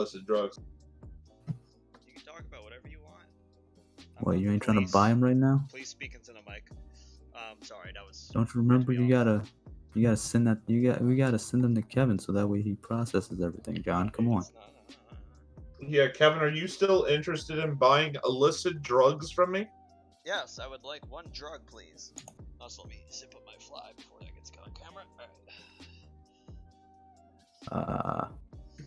illicit drugs. You can talk about whatever you want. What, you ain't trying to buy them right now? Please speak into the mic. Sorry, that was. Don't you remember you gotta send that we gotta send them to Kevin so that way he processes everything. John, come on. Yeah, Kevin, are you still interested in buying illicit drugs from me? Yes, I would like one drug, please. Also, let me sip up my fly before that gets caught on camera. Alright.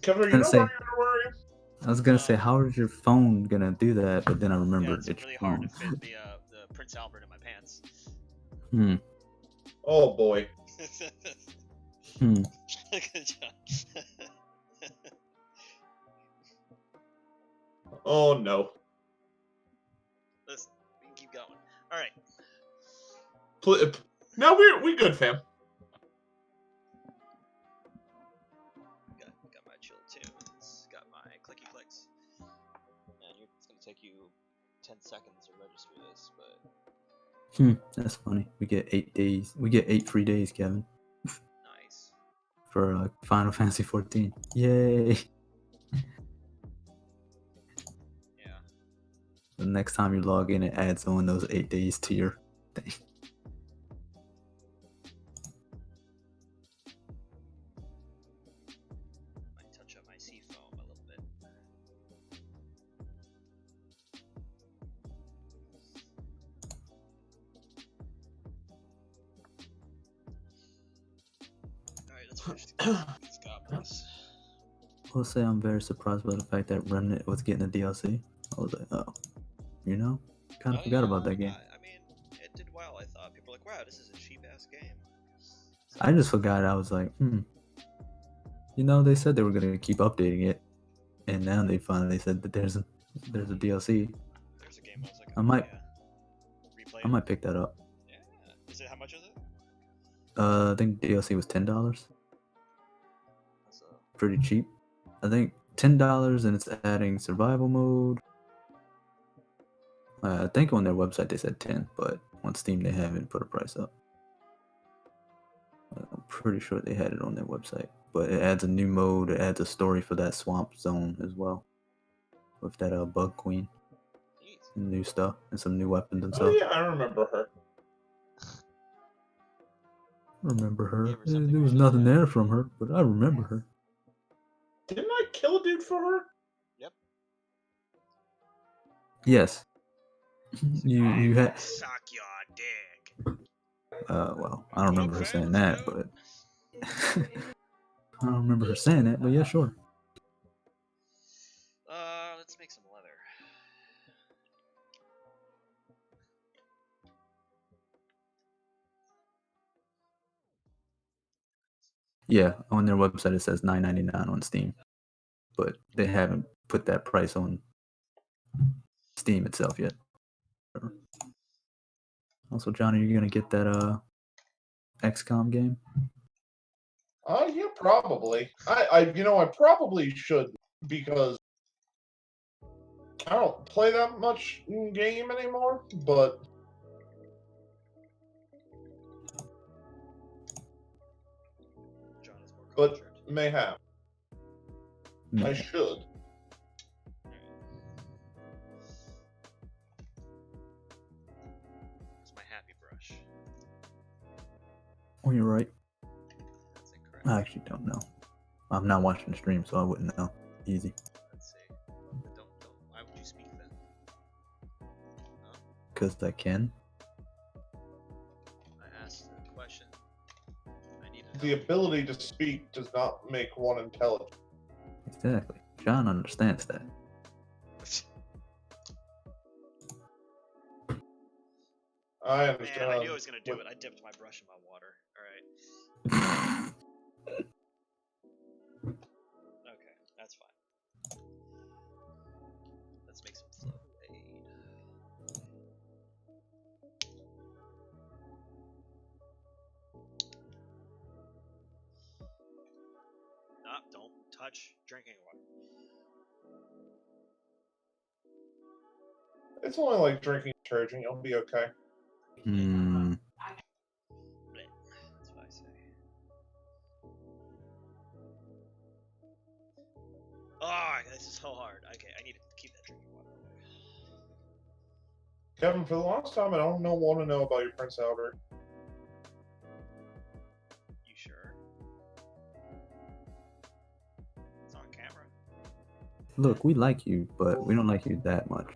Kevin, are you not wearing underwear? I was gonna say, how is your phone gonna do that? But then I remembered it's really hard to fit the Prince Albert in my pants. Oh boy. Good job. Oh no. Listen, we can keep going. All right. No, we good, fam. Got my chill tunes. Got my clicky clicks. And it's gonna take you 10 seconds to register this, but. That's funny. We get 8 days. We get 8 free days, Kevin. Nice. For Final Fantasy 14. Yay! Yeah. The next time you log in, it adds on those 8 days to your thing. Might touch up my seafoam a little bit. Alright, let's finish these goblins. I'll say I'm very surprised by the fact that Remnant was getting a DLC. I was like, oh, you know, kind of forgot about that game. I mean, it did well. I thought people were like, "Wow, this is a cheap-ass game." So, I just forgot. I was like, you know, they said they were gonna keep updating it, and now they finally said that there's a DLC. There's a game I was like, I might pick that up. Yeah. Is it, how much is it? I think DLC was $10. Pretty cheap. I think $10, and it's adding survival mode. I think on their website they said 10, but on Steam they haven't put a price up. I'm pretty sure they had it on their website, but it adds a new mode. It adds a story for that swamp zone as well, with that bug queen, and new stuff, and some new weapons and stuff. Oh yeah, I remember her. There was nothing there from her, but I remember her. Didn't I kill a dude for her? Yep. Yes. You had. Suck your dick. Well, I don't remember her saying that, but I don't remember her saying that, but yeah, sure. Let's make some leather. Yeah, on their website it says $9.99 on Steam, but they haven't put that price on Steam itself yet. Also, John, are you gonna get that XCOM game? Yeah, probably. I probably should, because I don't play that much game anymore, but mayhap. I should. It's my happy brush. Oh, you're right. I actually don't know. I'm not watching the stream, so I wouldn't know. Easy. Let's see. Don't. Why would you speak then? Because I can. I asked a question. The ability to speak does not make one intelligent. Exactly. John understands that. I understand. Man, I knew I was gonna do it. I dipped my brush in my water. Alright. Okay, that's fine. Let's make some flow aid. Don't touch drinking water. It's only like drinking detergent. You'll be okay. That's what I say. Oh, this is so hard. Okay, I need to keep that drinking water away. Kevin, for the longest time, I don't want to know about your Prince Albert. You sure? It's on camera. Look, we like you, but we don't like you that much.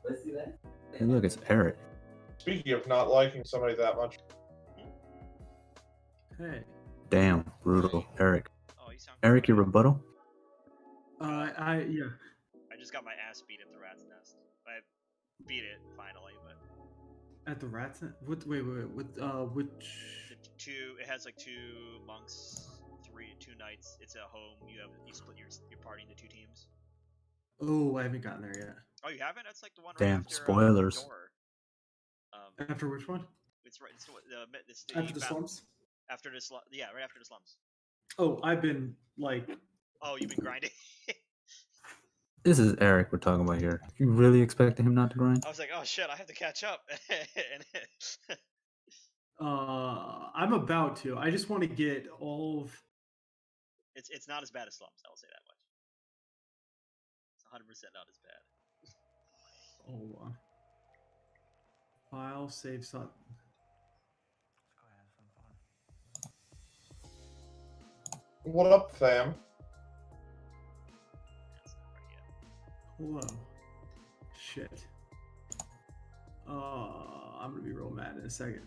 Let's see that. Hey, look, it's Eric. Speaking of not liking somebody that much, Hey. Damn, brutal. Eric. Oh, you sound. Eric, your rebuttal? Yeah. I just got my ass beat at the rat's nest. I beat it finally, but At the Rat's Nest? What? Wait. Which? the two. It has like 2 monks, 2 knights. It's a home. You split your party into 2 teams. Oh, I haven't gotten there yet. Oh, you haven't? That's like the one right Damn, after spoilers. Door. After which one? It's right. It's the After the battle- slums? After the slum. Yeah, right after the slums. Oh, I've been like. Oh, you've been grinding. This is Eric we're talking about here. You really expected him not to grind? I was like, oh shit, I have to catch up. And I'm about to. I just want to get all of. it's not as bad as slums. I'll say that much. It's 100% not as bad. Hold on. File save something. what up, fam? That's not right yet. Hello. Shit. I'm gonna be real mad in a second.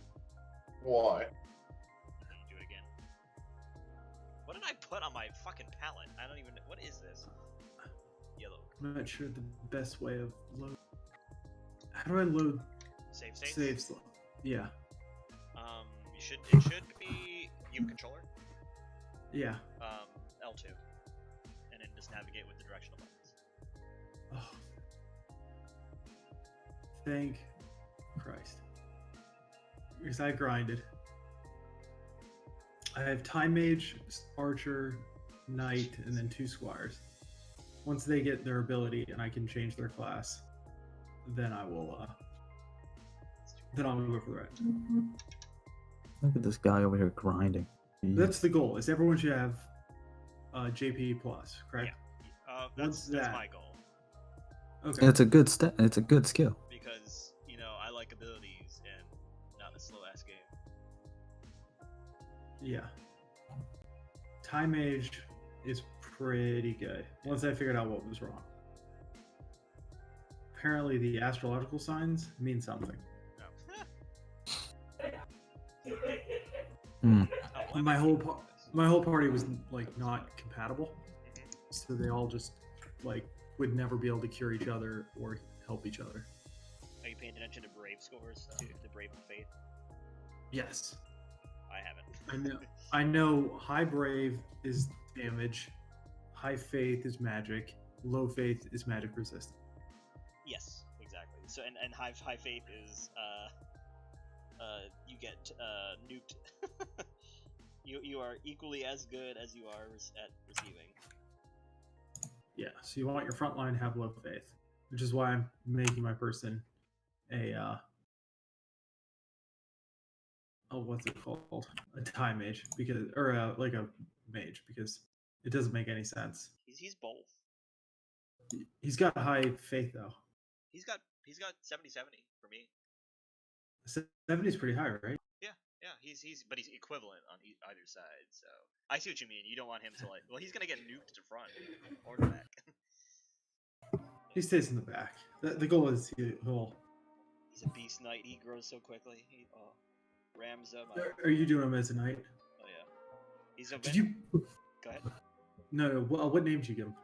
Why? Do it again. What did I put on my fucking palette? I don't even know. What is this? Yellow. I'm not sure the best way of load. How do I load Save states? save slow? Yeah. It should be you have a controller. Yeah. L2. And then just navigate with the directional buttons. Oh. Thank Christ. Because I grinded. I have Time Mage, Archer, Knight, and then 2 Squires. Once they get their ability and I can change their class, then I will then I'll go for the rest. Look at this guy over here grinding. That's the goal, is everyone should have JP plus, correct? That's that? my goal. Okay. It's a good step. It's a good skill. Because, I like abilities and not a slow ass game. Yeah. Time Mage is pretty good. Once I figured out what was wrong. Apparently the astrological signs mean something. No. Hmm. Oh, well, My I'm whole actually pa- doing this. My whole party was like not compatible. Mhm. So they all just like would never be able to cure each other or help each other. Are you paying attention to Brave scores? To the Brave and Faith? Yes. I haven't. I know high brave is damage, high faith is magic, low faith is magic resistant. Yes, exactly. So and high faith is you get nuked. you are equally as good as you are at receiving. Yeah, so you want your front line to have low faith, which is why I'm making my person a what's it called? A time mage, because like a mage, because it doesn't make any sense. He's both. He's got high faith though. He's got 70-70 for me. 70 is pretty high, right? Yeah, but he's equivalent on either side. So I see what you mean. You don't want him to he's gonna get nuked to front or to back. He stays in the back. The goal is he'll. He's a beast knight. He grows so quickly. He rams up. Are you doing him as a knight? Oh yeah. He's a. Did you? Go ahead. No. What name did you give him?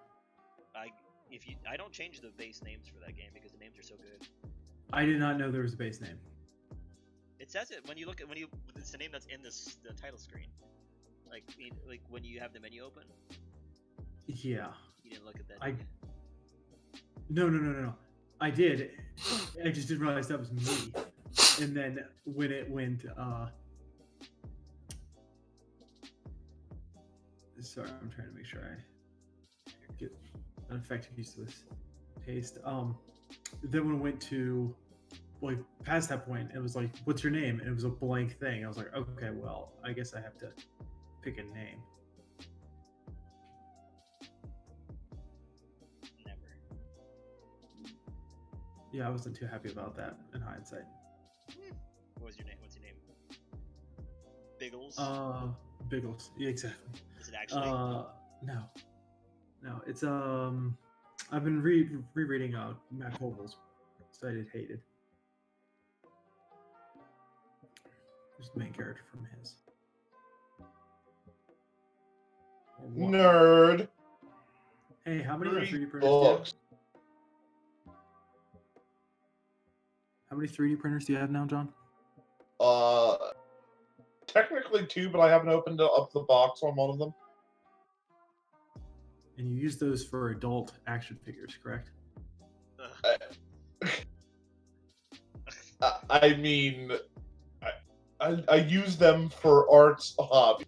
I don't change the base names for that game because the names are so good. I did not know there was a base name. It says it when it's the name that's in the title screen. Like when you have the menu open. Yeah. You didn't look at that. I- did No. you? I did. I just didn't realize that was me. And then when it went, sorry, I'm trying to make sure I get an effective use of this paste. Then when it went to past that point, it was like, "What's your name?" And it was a blank thing. I was like, "Okay, well, I guess I have to pick a name." Yeah, I wasn't too happy about that in hindsight. What was your name? What's your name? Biggles? Biggles. Yeah, exactly. Is it actually? No. It's I've been rereading Matt Colville's Cited Hated. There's the main character from his. Or what? Nerd. Hey, how many 3D 3 printers do you have? books. How many 3D printers do you have now, John? Technically 2, but I haven't opened up the box on one of them. And you use those for adult action figures, correct? I mean, I use them for art's hobby.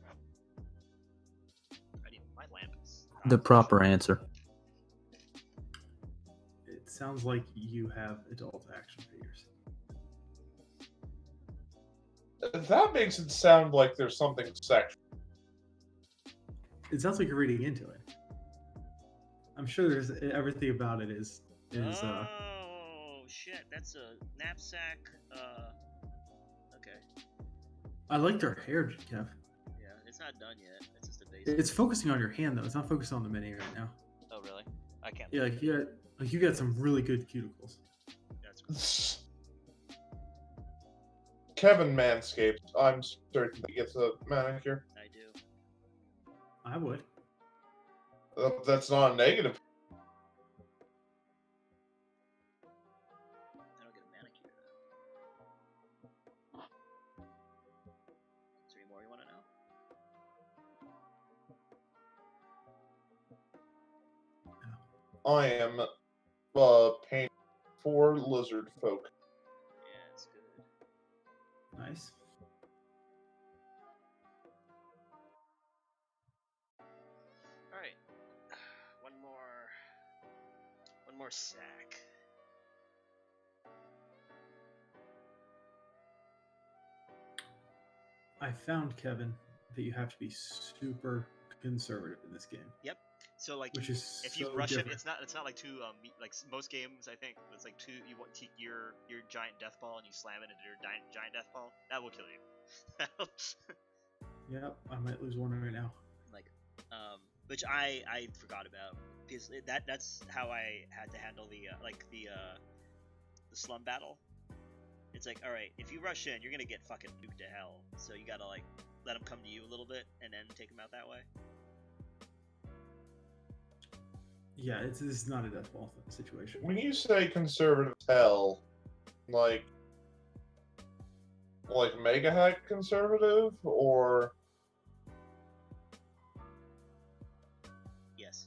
I need my lamp. The proper answer. It sounds like you have adult action figures. That makes it sound like there's something sexual. It sounds like you're reading into it. I'm sure there's everything about it is Oh shit! That's a knapsack. Okay. I like their hair, Kev. Yeah, it's not done yet. It's just a basic. It's focusing on your hand though. It's not focusing on the mini right now. Oh really? I can't. Yeah, you got some really good cuticles. That's cool. Kevin Manscaped. I'm certain he gets a manicure. I do. I would. That's not a negative. I don't get a manicure. Is there any more you want to know? I am painting 4 lizard folk. Yeah, it's good. Nice. All right. One more sack. I found, Kevin, that you have to be super conservative in this game, So like, which is if you so rush different. it, it's not like two like most games. I think it's like two. You want take your giant death ball and you slam it into your giant death ball. That will kill you. Yep, I might lose one right now. Like, which I forgot about because that's how I had to handle the slum battle. It's like, all right, if you rush in, you're gonna get fucking nuked to hell. So you gotta like let them come to you a little bit and then take them out that way. Yeah, this is not a death ball situation. When you say conservative hell, like mega hack conservative, or Yes.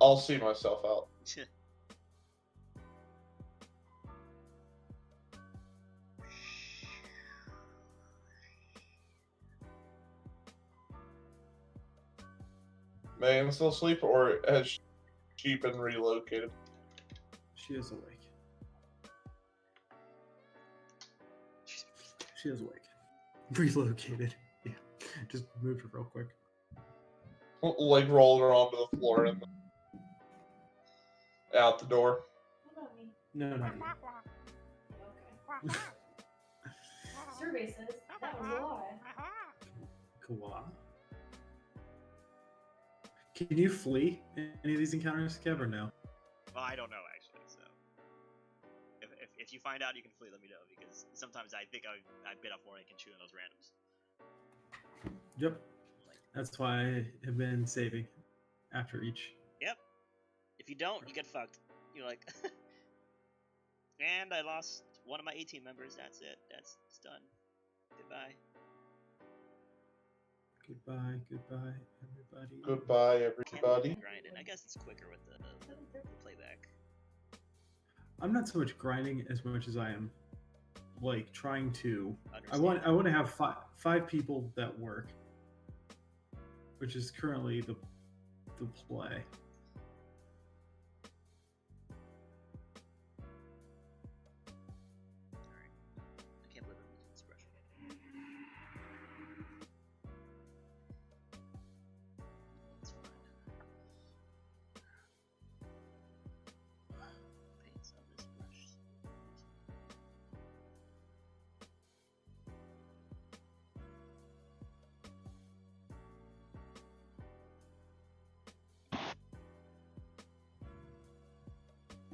I'll see myself out. Megan still asleep, or has she been relocated? She is awake. She is awake. Relocated. Yeah, just moved her real quick. Like rolled her onto the floor and out the door. No, not you. Okay. Survey says that was a lie. Kawa. Can you flee any of these encounters, Kev, or no? Well, I don't know actually. So if you find out, you can flee. Let me know because sometimes I think I bit off more than I can chew in those randoms. Yep. That's why I have been saving after each. Yep. If you don't, you get fucked. You're like, and I lost one of my 18 members. That's it. It's done. Goodbye. Goodbye, everybody. Goodbye, Can't everybody. grind it. I guess it's quicker with the playback. I'm not so much grinding as much as I am like trying to. I Understand. want to have five people that work, which is currently the play. Alright. I can't believe I'm using this brush. It's fine. Paints on this brush.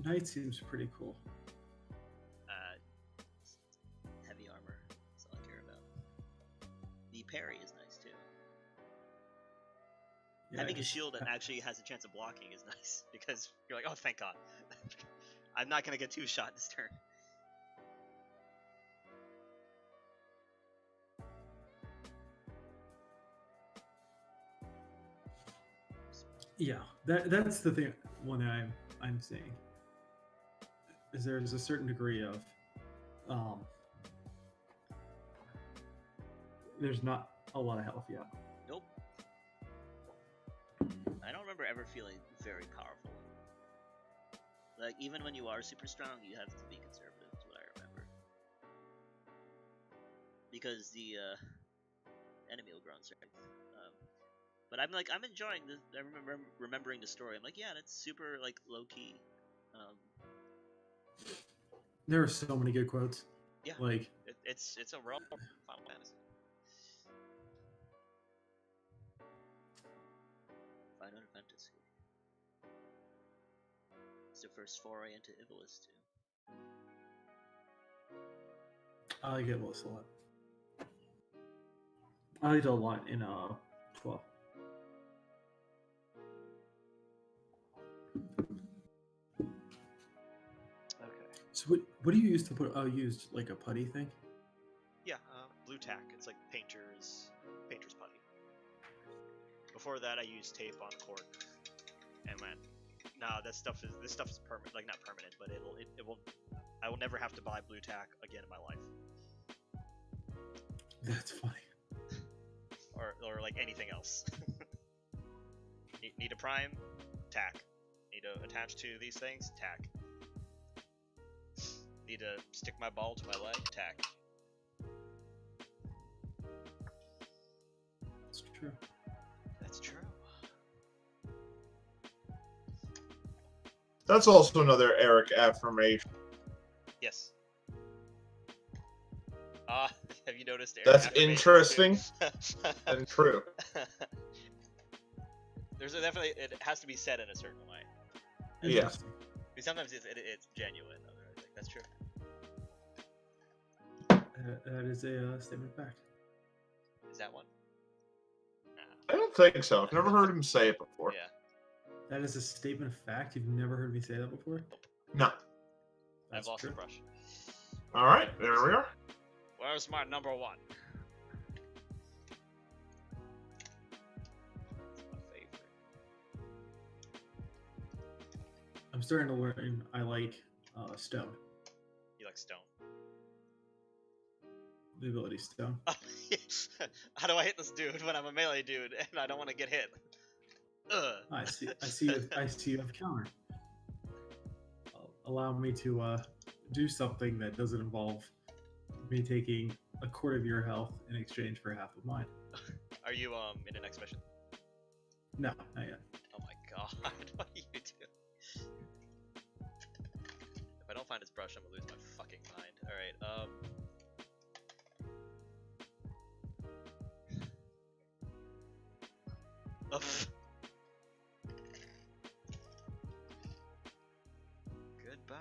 Knight seems pretty cool. Heavy armor. That's all I care about. The parry is nice too. Yeah, Having a just- shield that actually has a chance of blocking is nice because you're like, oh, thank God. I'm not gonna get two shot this turn. Yeah, that's the thing. One that I'm seeing is there's a certain degree of there's not a lot of health yet. Nope. I don't remember ever feeling very powerful. Like, even when you are super strong, you have to be conservative, is what I remember. Because the enemy will grow in strength. But I'm enjoying this. I remember remembering the story. I'm like, yeah, that's super, like, low-key. There are so many good quotes. Yeah. Like, It's a real Final Fantasy. Final Fantasy. It's the first foray into Ivalice too. I like it a lot. I liked it a lot in 12. Okay. So what do you use to put? Oh, you used like a putty thing. Yeah, blue tack. It's like painter's putty. Before that, I used tape on cork, and this stuff is permanent. Like, not permanent, but it will. I will never have to buy blue tack again in my life, That's funny. or like anything else. Need a prime, tack. Need to attach to these things, tack. Need to stick my ball to my leg, tack. That's true. That's true. That's also another Eric affirmation. Yes. Have you noticed? Eric That's affirmations interesting too? and true. There's definitely, it has to be said in a certain way. Yeah. Interesting. Because sometimes it's genuine. Like, that's true. That is a statement of fact. Is that one? I don't think so. I've never heard him say it before. Yeah. That is a statement of fact. You've never heard me say that before. No. I've That's lost true. the brush. All right, there we are. Where's my number one? It's my favorite. I'm starting to learn. I like stone. You like stone? The ability stone. How do I hit this dude when I'm a melee dude and I don't want to get hit? Ugh. I see. I see you have counter. Allow me to do something that doesn't involve me taking a quarter of your health in exchange for half of mine. Are you in the next mission? No, not yet. Oh my god, what do you do? If I don't find his brush, I'm gonna lose my fucking mind. Alright, Goodbye.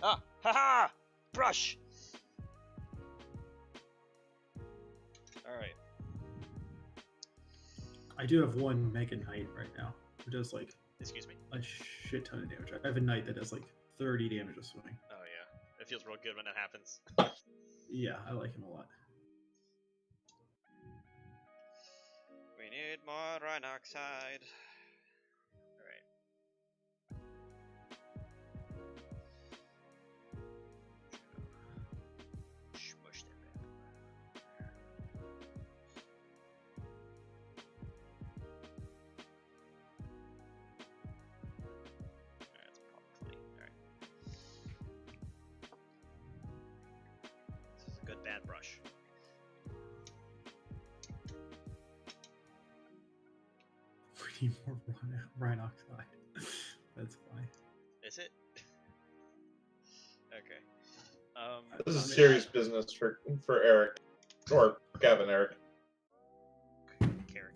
Ah! Haha! Brush! Alright. I do have one Mega Knight right now, who does like Excuse me? a shit ton of damage. I have a Knight that does like 30 damage a swing. Oh yeah. It feels real good when that happens. Yeah, I like him a lot. We need more Rhinoxide. Alright. Smush that bad. Alright, that's probably clean. Alright. This is a good bad brush. We need more Rhinoxide. That's funny. Is it? Okay. This is serious business for Eric. Or Kevin, Eric. Carrick.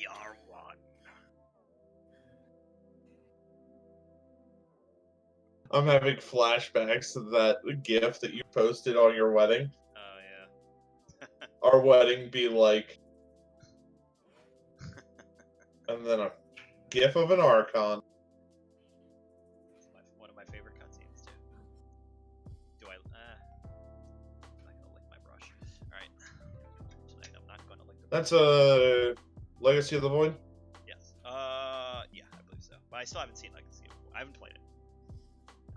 We are one. I'm having flashbacks to that GIF that you posted on your wedding. Oh yeah. Our wedding be like, and then a GIF of an Archon. One of my favorite cutscenes too. Do I? I'm not gonna lick my brush. All right. Actually, I'm not gonna lick the. That's a Legacy of the Void. Yes. Yeah, I believe so. But I still haven't seen Legacy of the Void. I haven't played it.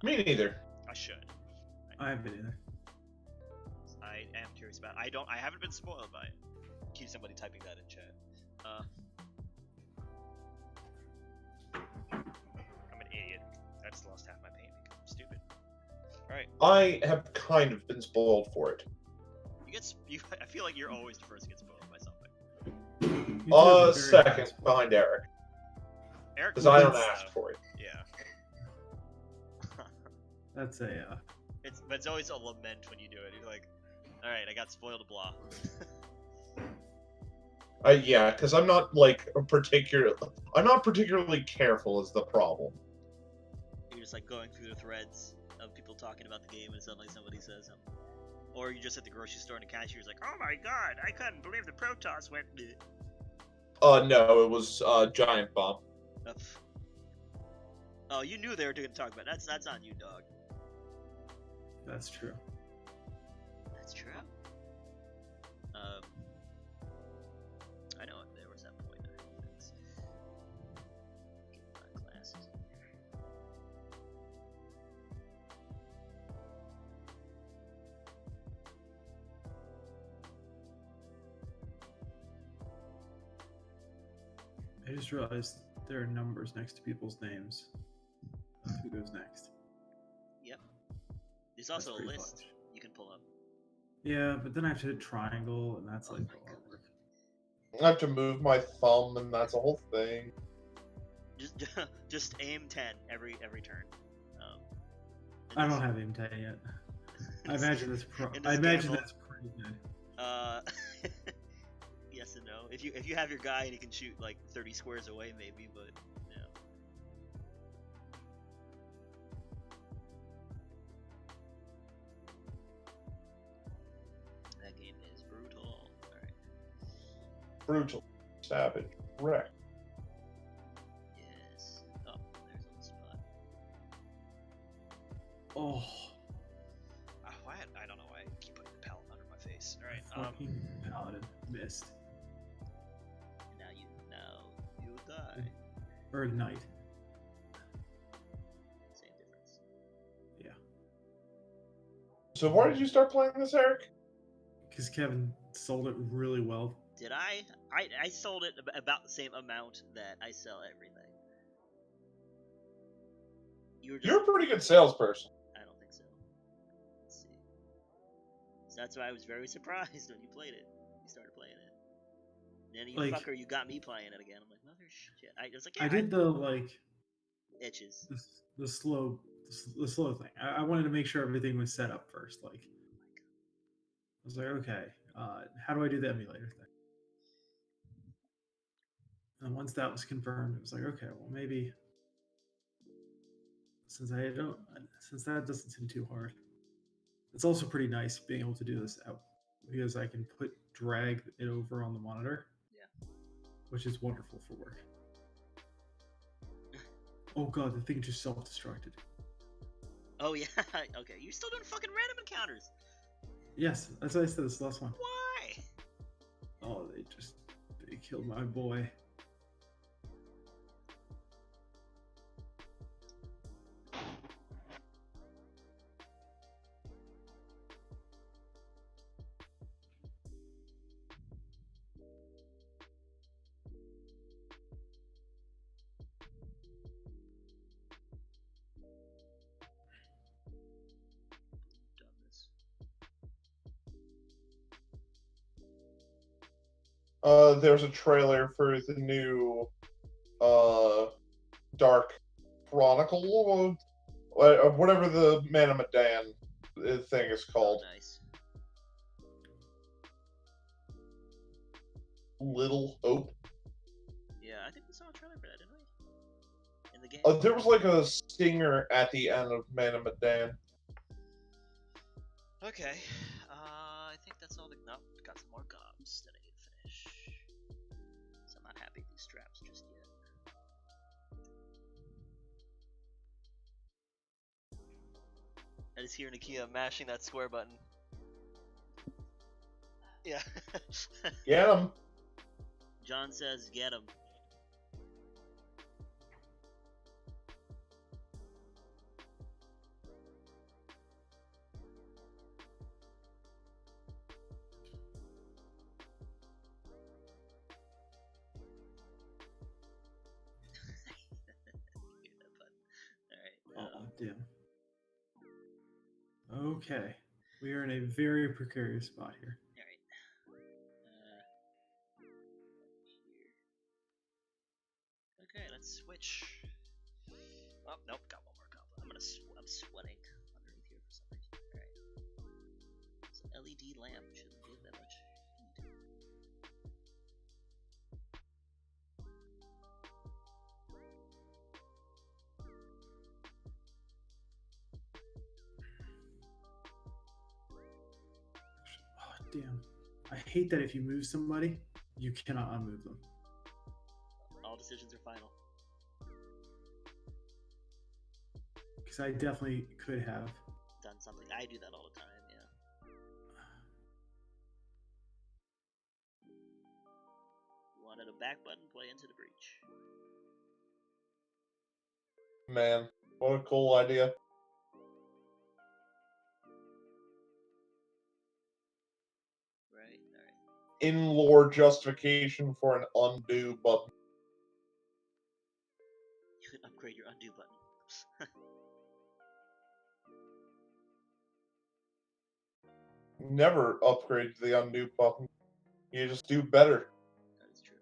Me neither. I should. I haven't either. I am curious about it. I haven't been spoiled by it. Keep somebody typing that in chat. I'm an idiot. I just lost half my paint because I'm stupid. Alright. I have kind of been spoiled for it. I feel like you're always the first to get spoiled by something. You do have a very Second nice one. behind Eric, Eric, because I don't wins, ask for it. Yeah. That's a But it's always a lament when you do it. You're like, alright, I got spoiled, blah. Yeah, because I'm not like I'm not particularly careful is the problem. You're just like going through the threads of people talking about the game and suddenly somebody says something. Or you just at the grocery store and the cashier's like, oh my god, I couldn't believe the Protoss went. No, it was Giant Bomb. Oh, you knew they were going to talk about it. That's on you, dog. that's true. That's true. I know there was that point. Let's get my glasses in here. I just realized there are numbers next to people's names. Of who goes next? Yep. There's That's also a pretty list clutch. you can pull up. Yeah, but then I have to hit triangle, and that's like my a lot of work. I have to move my thumb, and that's a whole thing. Just aim 10 every turn. I don't have aim 10 yet. I imagine that's I imagine that's pretty good. Yes and no. If you have your guy and he can shoot like 30 squares away, maybe, but no. That game is brutal. Alright. Brutal, savage, wreck. Yes. Oh, there's a spot. Oh, I don't know why I keep putting the palette under my face. Alright, fucking paladin missed. now you die. Or knight. Same difference. Yeah, So why did you start playing this, Eric? because Kevin sold it really well. Did I? I sold it about the same amount that I sell everything. You're a pretty good salesperson. I don't think so. Let's see. So that's why I was very surprised when you played it. You started playing it. And then you Like- fucker, you got me playing it again. I'm like, mother shit. I was like, yeah, I did the like itches. the slow thing. I wanted to make sure everything was set up first. Like, I was like, okay, how do I do the emulator thing? And once that was confirmed, it was like, okay, well maybe since that doesn't seem too hard. It's also pretty nice being able to do this out because I can drag it over on the monitor. Yeah. Which is wonderful for work. Oh god, the thing just self-destructed. Oh yeah. Okay, you're still doing fucking random encounters. Yes, that's what I said this last one. Why? Oh, they killed my boy. Done this. There's a trailer for the new Dark Chronicle, whatever the Man of Medan thing is called. Nice. Little Hope. trailer for that, didn't we? In the game. There was like a stinger at the end of Man of Medan. Okay. I think that's all. No, got some more gobs that I need to finish. So I'm not happy with these straps just yet. I just hear Nakia mashing that square button. Yeah. Get him. John says, get him. Alright. Oh, damn. Okay. We are in a very precarious spot here. Alright. Here. Okay, let's switch. Oh, nope, got one more goblin. I'm sweating underneath here for some reason. Alright. So LED lamp shouldn't give that much heat. Oh, damn. I hate that if you move somebody, you cannot unmove them. All decisions are final. Because I definitely could have. Done something. I do that all the time, yeah. Wanted a back button, play into the breach. Man, what a cool idea. Right, alright. In-lore justification for an undo button. You can upgrade your undo button. Never upgrade the undo button. You just do better. That is true.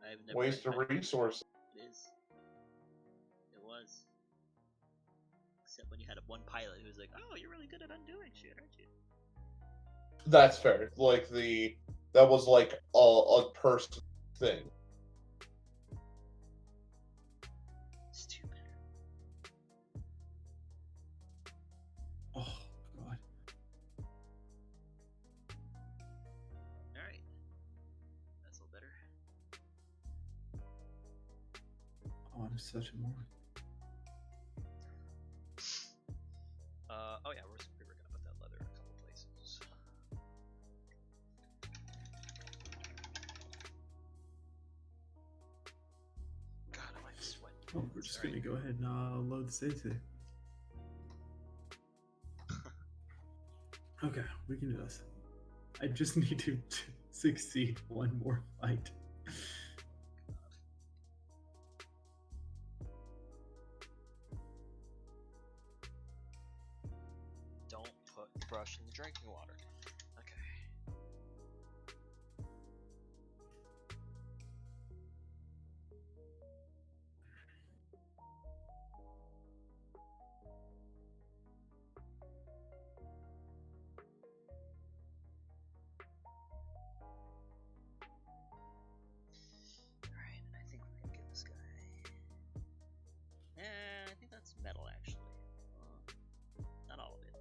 I've never Waste of resources. It is. It was. Except when you had one pilot who was like, "Oh, you're really good at undoing shit, aren't you?" That's fair. Like that was like a person thing. Stupid. Oh, God. Alright. That's a little better. Oh, I'm such a moron. Oh yeah, we were gonna put that leather in a couple places. God, I might sweat. Oh, we're just going to go ahead and load the save save. Okay, we can do this. I just need to succeed one more fight. Don't put the brush in the drinking water. Okay. Alright, I think we're gonna get this guy. I think that's metal actually. Not all of it.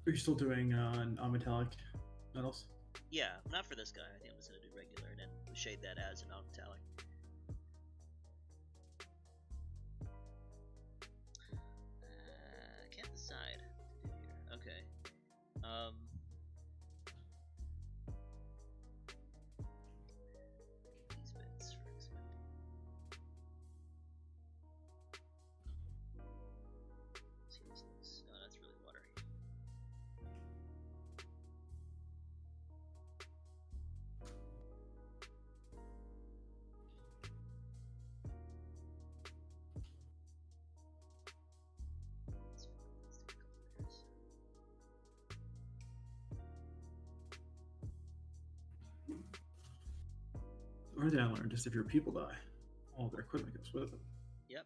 Are you still doing non-metallic metals? Yeah, not for this guy. I think I'm just gonna do regular and then shade that as a non-metallic. Can't decide what to do here. Okay. These bits, for example. Let's see this looks. Oh, that's really watery. That's fine. Let's take a couple layers. Or did I learn just if your people die, all their equipment goes with them? Yep,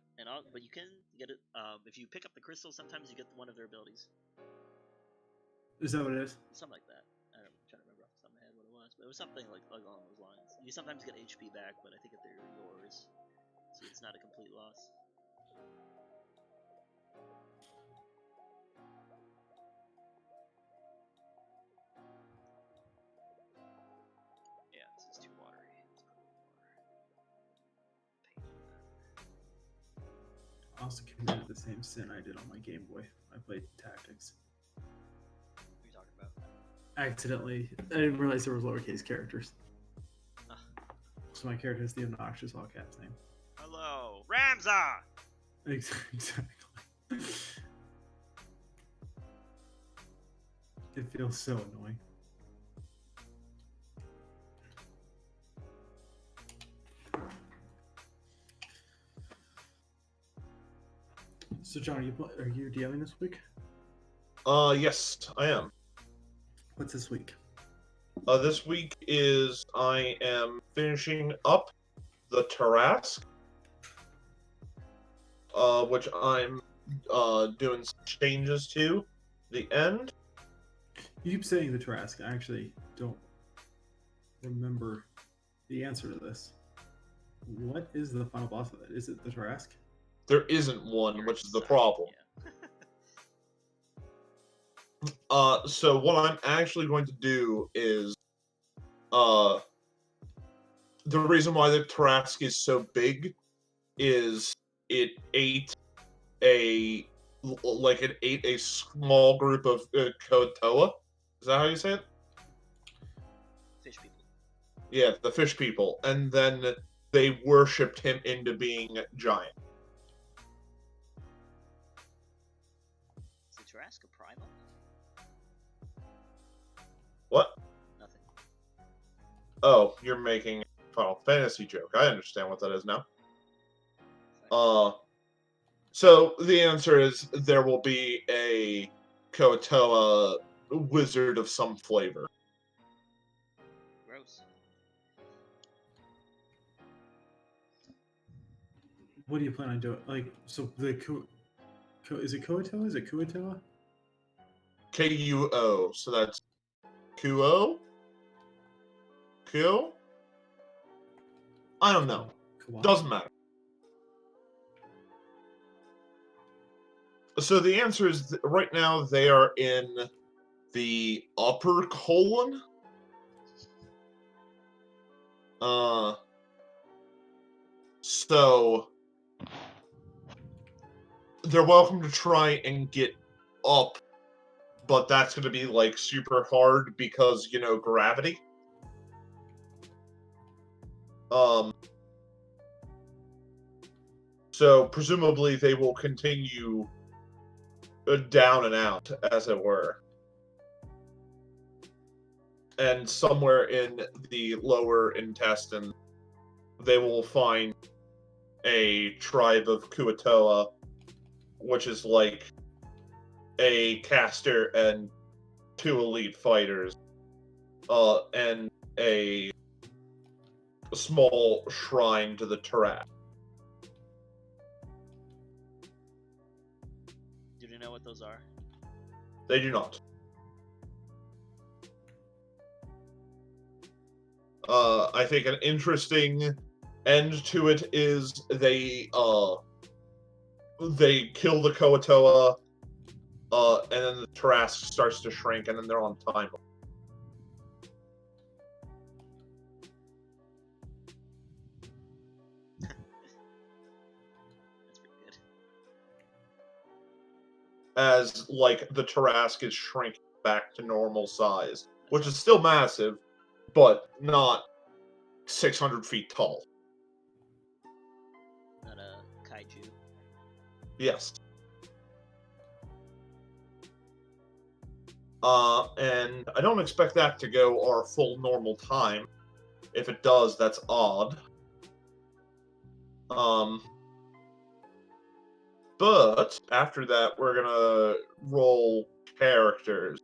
but you can get it. If you pick up the crystal, sometimes you get one of their abilities. Is that what it is? Something like that. I'm trying to remember off the top of my head what it was, but it was something like along those lines. You sometimes get HP back, but I think if they're yours, so it's not a complete loss. Yeah, this is too watery. Let's put a little more paint on that. I also committed the same sin I did on my Game Boy. I played Tactics. What are you talking about? Accidentally, I didn't realize there was lowercase characters. Ah. So my character has the obnoxious all caps name. Hello, Ramza! Exactly. It feels so annoying. So John, are you DMing this week? Yes, I am. What's this week? This week is I am finishing up the Tarrasque, which I'm doing some changes to the end. You keep saying the Tarrasque. I actually don't remember the answer to this. What is the final boss of it? Is it the Tarrasque? There isn't one, which is the problem. Yeah. So what I'm actually going to do is, the reason why the Tarrasque is so big is it ate a small group of Kotoa. Is that how you say it? Fish people. Yeah, the fish people, and then they worshipped him into being giant. Is the Tarrasque a primal? What? Nothing. Oh, you're making a Final Fantasy joke. I understand what that is now. So the answer is there will be a Kotoa wizard of some flavor. Gross. What do you plan on doing? Like, so the is it Koatoa? Is it Kuatoa? Kuo. So that's Kuo? Kuo? I don't know. Doesn't matter. So the answer is right now they are in the upper colon. So they're welcome to try and get up, but that's going to be like super hard because, you know, gravity. So presumably they will continue down and out, as it were. And somewhere in the lower intestine, they will find a tribe of Kuatoa, which is like a caster and 2 elite fighters, and a small shrine to the Tarrasque. Do you know what those are? They do not. I think an interesting end to it is they kill the Koatoa, and then the Tarrasque starts to shrink, and then they're on time. That's pretty good. As, like, the Tarrasque is shrinking back to normal size, which is still massive, but not 600 feet tall. Not a kaiju. Yes. And I don't expect that to go our full normal time. If it does, that's odd. But after that, we're gonna roll characters.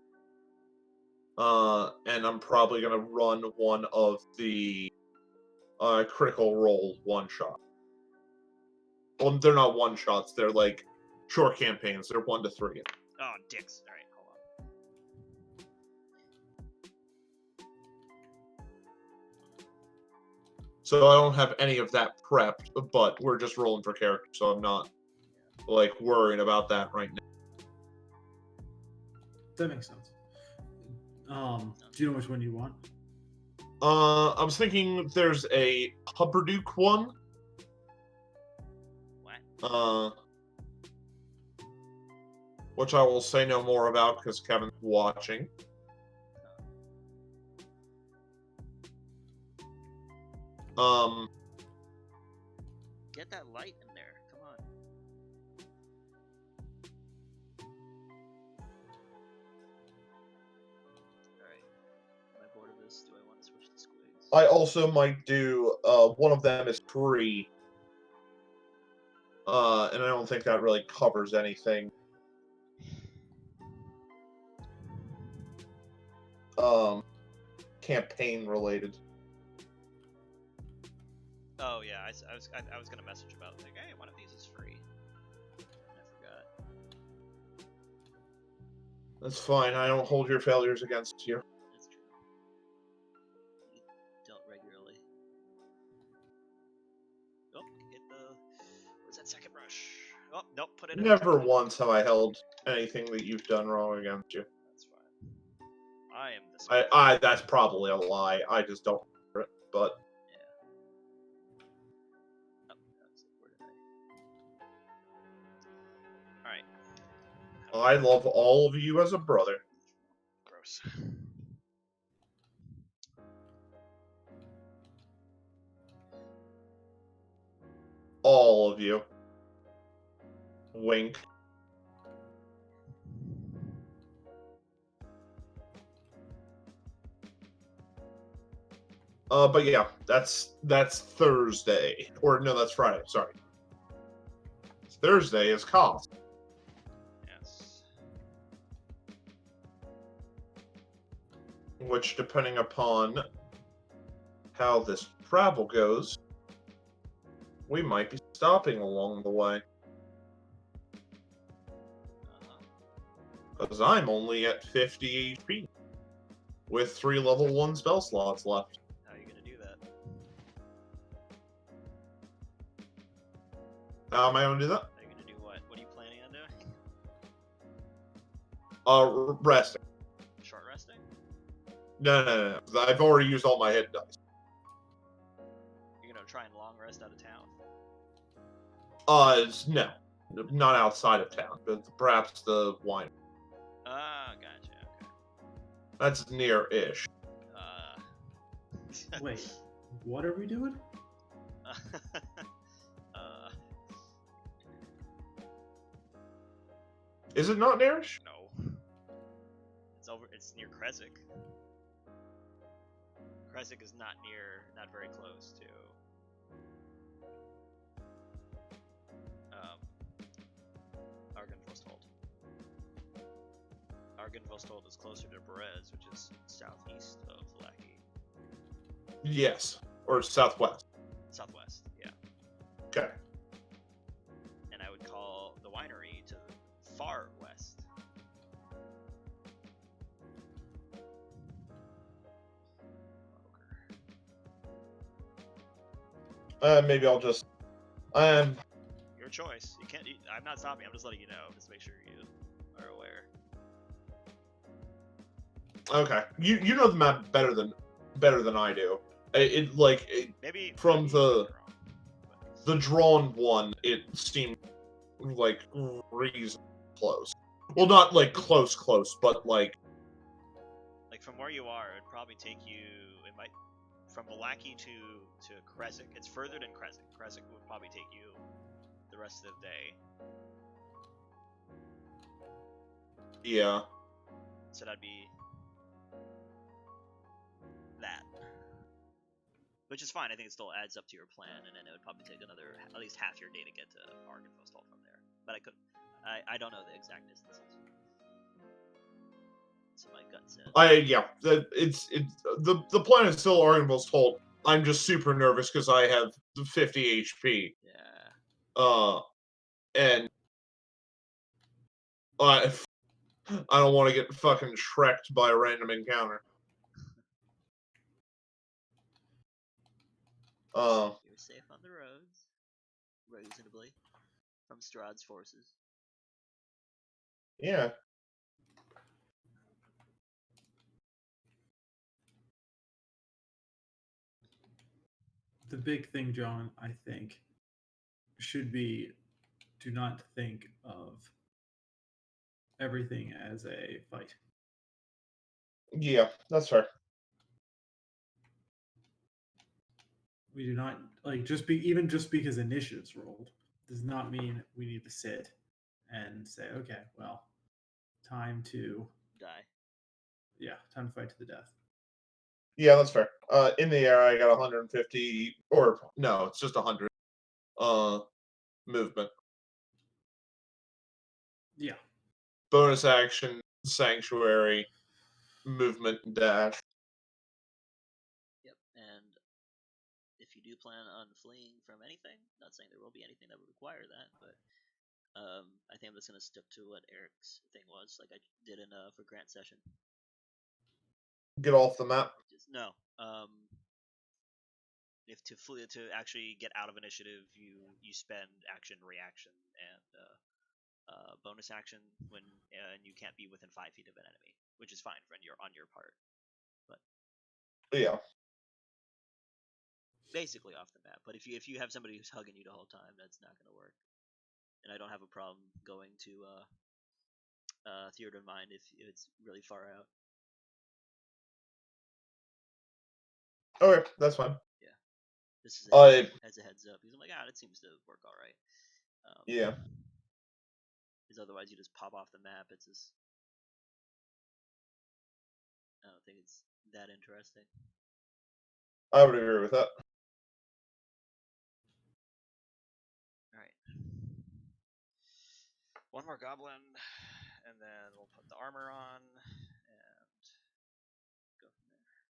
And I'm probably gonna run one of the Critical Role one-shot. Well, they're not one-shots, they're like short campaigns. They're 1 to 3. Oh, dicks. Alright, hold on. So I don't have any of that prepped, but we're just rolling for character, so I'm not like worrying about that right now. That makes sense. Do you know which one you want? I was thinking there's a Hupperduke one. What? Which I will say no more about because Kevin's watching. Get that light in there. Come on. Alright. Am I bored of this? Do I want to switch to squigs? I also might do one of them is free. And I don't think that really covers anything. Campaign related. Oh yeah, I was gonna message about like, hey, one of these is free. I forgot. That's fine. I don't hold your failures against you. That's true. You don't regularly. Oh, get the. What's that second brush? Oh, nope, put it in. Never once have I held anything that you've done wrong against you. That's fine. I am the. That's probably a lie. I just don't remember it, but. Alright. I love all of you as a brother. Gross. All of you. Wink. But yeah, that's Thursday. Or no, that's Friday, sorry. Thursday is cost. Yes. Which, depending upon how this travel goes, we might be stopping along the way. Because I'm only at 50 HP. With 3 level 1 spell slots left. How are you gonna do that? How am I going to do that? Are you gonna do what? What are you planning on doing? Resting. Short resting? No. I've already used all my hit dice. You're gonna try and long rest out of town. No. Not outside of town, but perhaps the wine. Ah, gotcha, okay. That's near-ish. Wait, what are we doing? Is it not near-ish? No. It's near Kresik. Kresik is not very close to Argynvostold. Argynvostold is closer to Berez, which is southeast of Lackey. Yes. Or southwest. Southwest, yeah. Okay. And I would call the winery to the far west. Maybe I'll just... Your choice. You can't. I'm not stopping. I'm just letting you know. Just make sure you are aware. Okay. You know the map better than I do. Maybe from maybe the you're wrong, but- the drawn one, it seemed like reasonably close. Well, not like close, but like from where you are, it'd probably take you. It might from Malaki to Kresik. It's further than Kresik. Kresik would probably take you the rest of the day. yeah. So that'd be that. Which is fine. I think it still adds up to your plan, and then it would probably take another at least half your day to get to Argynvostold from there. But I don't know the exact distances. So my gut says. The plan is still Argynvostold. I'm just super nervous because I have 50 HP. Yeah. And I don't want to get fucking shreked by a random encounter. You're safe on the roads, reasonably, from Strahd's forces. Yeah. The big thing, John, I think, should be do not think of everything as a fight. Yeah, that's fair. We do not like even just because initiatives rolled does not mean we need to sit and say, okay, well, time to fight to the death. Yeah, that's fair. In the air, I got 150, or no, it's just 100. Movement. Yeah. Bonus action, sanctuary, movement, dash. Yep, and if you do plan on fleeing from anything, not saying there will be anything that would require that, but I think I'm just gonna stick to what Eric's thing was, like I did in for Grant session. Get off the map. No. If to flee to actually get out of initiative, you spend action, reaction, and bonus action when you can't be within 5 feet of an enemy, which is fine on your part. But yeah, basically off the map. But if you have somebody who's hugging you the whole time, that's not going to work. And I don't have a problem going to Theater of Mind if it's really far out. Okay, that's fine. Yeah, this is as a heads up because I'm like, that seems to work all right. Yeah. Because otherwise you just pop off the map. It's just I don't think it's that interesting. I would agree with that. Alright. One more goblin, and then we'll put the armor on, and go from there.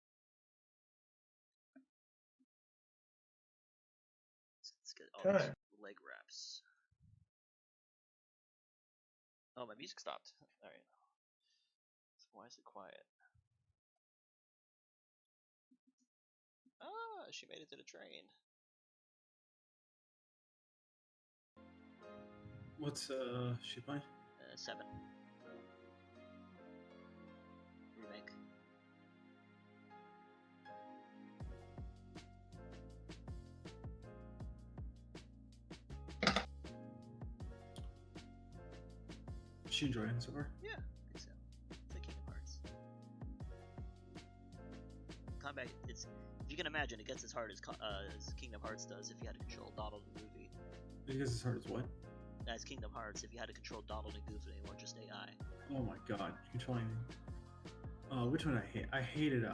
Let's get all these leg wraps. Oh, my music stopped. Alright. So why is it quiet? Ah, she made it to the train. What's she playing? 7. Remake. Is she enjoying it so far? Yeah, I think so. It's like Kingdom Hearts. Combat, it's if you can imagine, it gets as hard as Kingdom Hearts does if you had to control Donald and Goofy. It gets as hard as what? As Kingdom Hearts, if you had to control Donald and Goofy, or just AI. Oh my god, controlling. Which one I hate? I hated.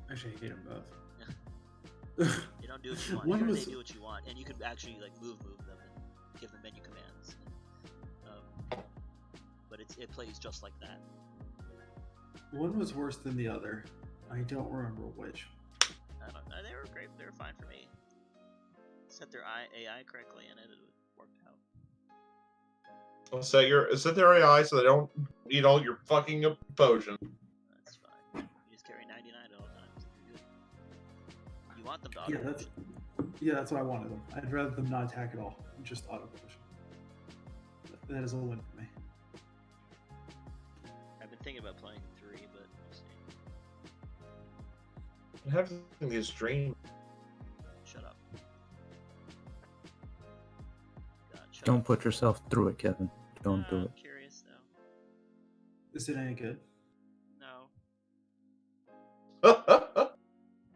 Actually, I hate them both. They don't do what you want. One Here was... they do what you want, and you can actually like move them and give them menu commands. But it plays just like that. One was worse than the other. I don't remember which. I don't know. They were great. They were fine for me. Set their AI correctly, and it worked out. Set their AI so they don't eat all your fucking potion. That's fine. You just carry 99 at all times. You're good. You want them to auto That's what I wanted them. I'd rather them not attack at all. Just auto potion. That is a win for me. I've been thinking about playing 3, but we'll see. I'm having this dream. Shut up. God, shut Don't up. put yourself through it, Kevin. Don't do it. I'm curious though. Is it any good? No.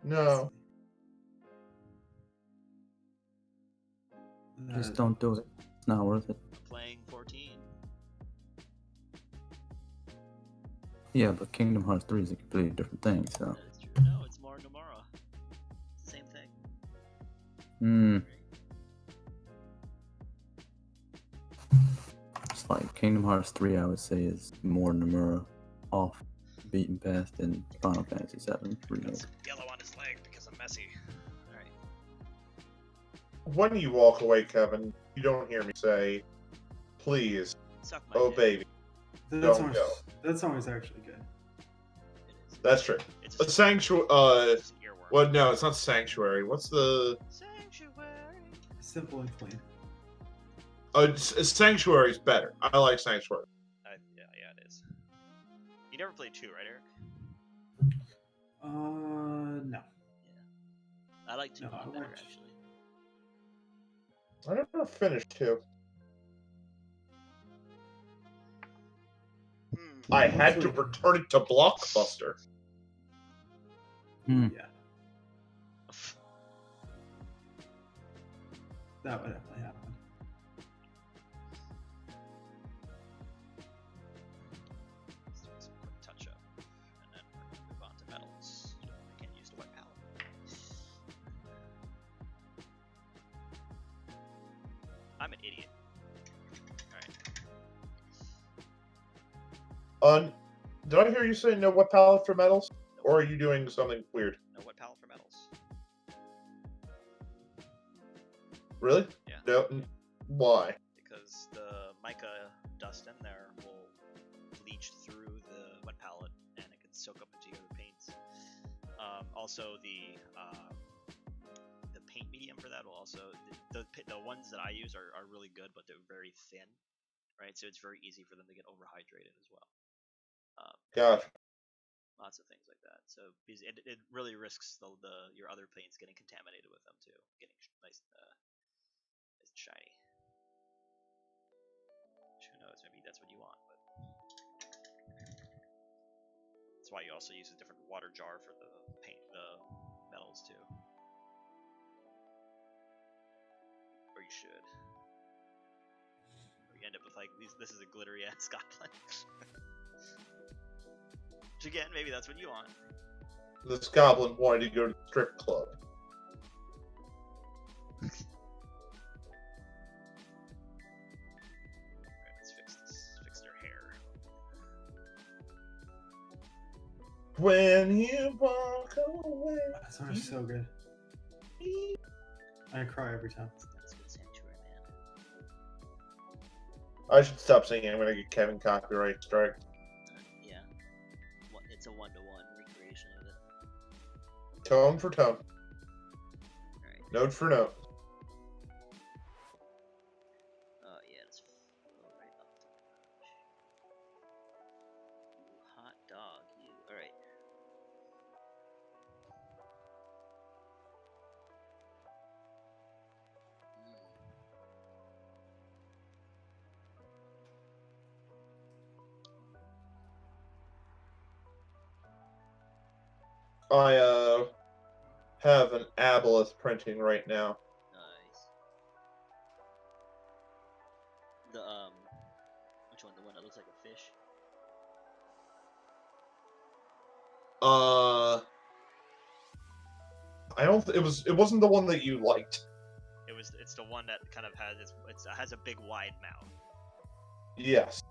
No. Just don't do it. It's not worth it. I'm playing 14. Yeah, but Kingdom Hearts 3 is a completely different thing, so. That is true. No, it's more Nomura. It's the same thing. It's like Kingdom Hearts 3, I would say, is more Nomura off beaten path than Final Fantasy 7 remake. Yellow on his leg because I'm messy. Alright. When you walk away, Kevin, you don't hear me say, please, Suck my oh dick. baby. That song is actually good. It is. That's true. It's A sanctuary, just earworm. Well, no, it's not Sanctuary. What's the... Sanctuary. Simple and clean. Sanctuary's better. I like Sanctuary. Yeah, it is. You never played 2, right, Eric? No. I like 2 No, a lot I better, watched- actually. I never finished 2. I had to return it to Blockbuster. Hmm. Yeah, that would definitely happen. Let's do some quick touch up, and then we're gonna move on to metals. I can't use the white palette. I'm an idiot. Alright. Did I hear you say no what palette for metals? Or are you doing something weird? No white palette for metals. Really? Yeah. No. Why? Because the mica dust in there will leach through the wet palette and it can soak up into your paints. Also, the paint medium for that will also the ones that I use are really good, but they're very thin, right? So it's very easy for them to get overhydrated as well. Gotcha. Lots of things like that. So because it really risks your other paints getting contaminated with them too, getting nice and shiny. Which, who knows? Maybe that's what you want. But that's why you also use a different water jar for the metals too. Or you should. Or you end up with like this is a glittery ass goblin. Which again, maybe that's what you want. This goblin wanted to go to the strip club. Alright, let's fix this. Fix their hair. When you walk away. That song is so good. I cry every time. That's good Sanctuary, man. I should stop singing. I'm gonna get Kevin copyright strike. Yeah. It's a 1-to-1 recreation of it. Tone for tone. Alright. Note for note. Oh, yeah, let's flow right up to the punch. You hot dog, you. Alright. I have an Aboleth printing right now. Nice. The, which one? The one that looks like a fish? I don't. It wasn't the one that you liked. It's the one that kind of has a big wide mouth. Yes.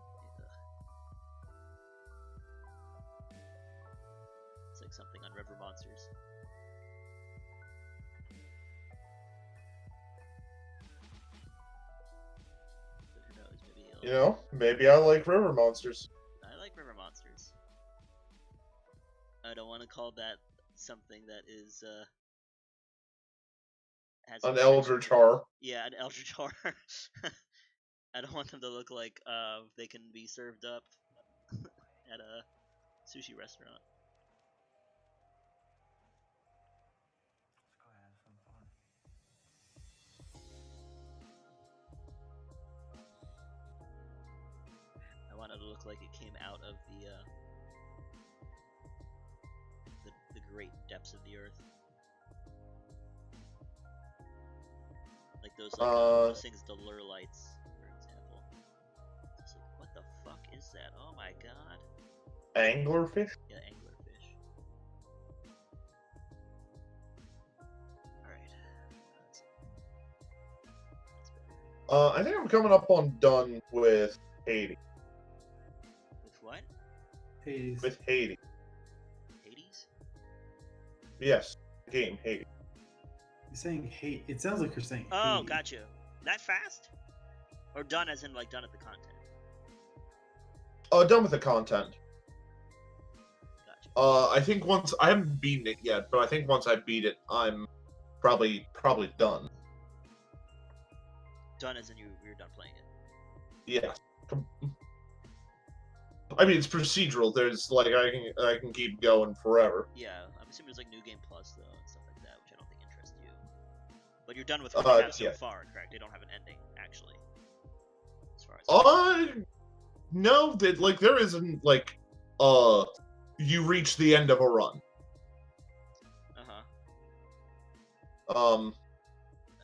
It's like something on River Monsters. But who knows? Maybe You know, maybe I like river monsters. I like River Monsters. I don't want to call that something that is has An Eldritch Horror. Yeah, an Eldritch Horror. I don't want them to look like they can be served up at a sushi restaurant. I want it to look like it came out of the great depths of the earth. Like those things, the lure lights, for example. It's like, what the fuck is that? Oh my god. Anglerfish? Yeah, anglerfish. Alright. I think I'm coming up on done with Hades. With what? Hades. With Hades. Hades? Yes. Game Hades. You're saying hate. It sounds like you're saying Oh, hate. gotcha. That fast? Or done as in like done at the content? Done with the content. Gotcha. I think once I haven't beaten it yet, but I think once I beat it, I'm probably done. Done as in you're done playing it. Yeah. I mean, it's procedural. There's like I can keep going forever. Yeah, I'm assuming there's like New Game Plus though and stuff like that, which I don't think interests you. But you're done with what they have so yeah. far, correct? They don't have an ending actually. As far as No, that like there isn't like you reach the end of a run. Uh-huh. I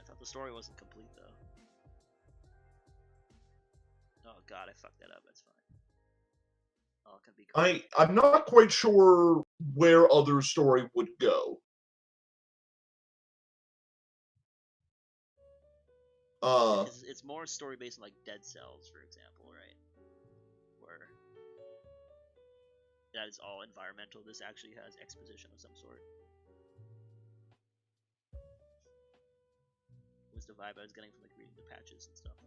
thought the story wasn't complete though. Oh god, I fucked that up. That's fine. Oh, it can be cool. I'm not quite sure where other story would go. It's more story based on like Dead Cells, for example, right? Where that is all environmental. This actually has exposition of some sort. Was the vibe I was getting from like reading the patches and stuff.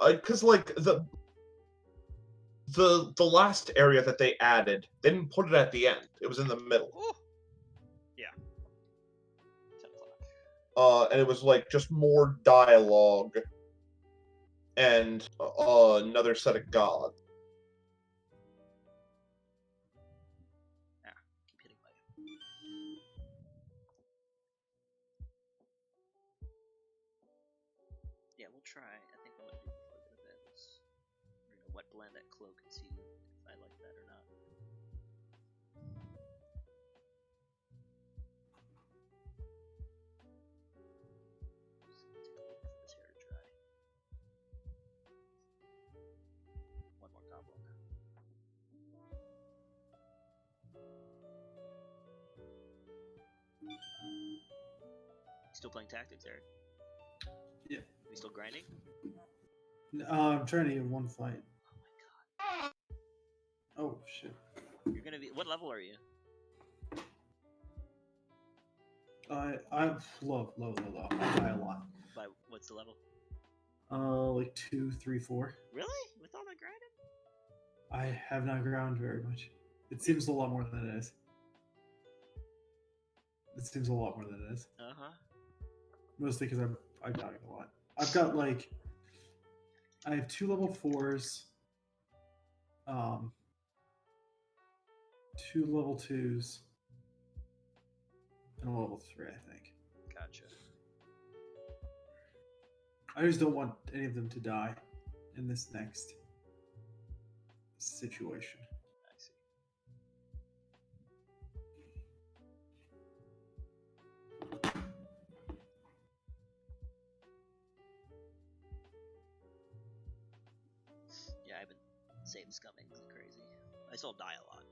Because like the last area that they added, they didn't put it at the end. It was in the middle. Ooh. Yeah. 10 o'clock. And it was like just more dialogue and another set of gods. Keep hitting my. Yeah, we'll try. I think what I'm gonna do before I go to bed is we're gonna wet blend that cloak and see if I like that or not. Just gonna take a moment for this hair to dry. One more goblin. Still playing tactics, Eric? Yeah. We still grinding? I'm trying to get one fight. Oh my god. Oh shit. You're gonna be. What level are you? I'm low. I die a lot. By what's the level? Like 2, 3, 4. Really? With all that grinding? I have not ground very much. It seems a lot more than it is. It seems a lot more than it is. Uh huh. Mostly because I die a lot. I've got like I have 2 level 4s, 2 level 2s, and a level 3, I think. Gotcha. I just don't want any of them to die in this next situation. I see. Yeah, I've been save scumming like crazy. I still die a lot.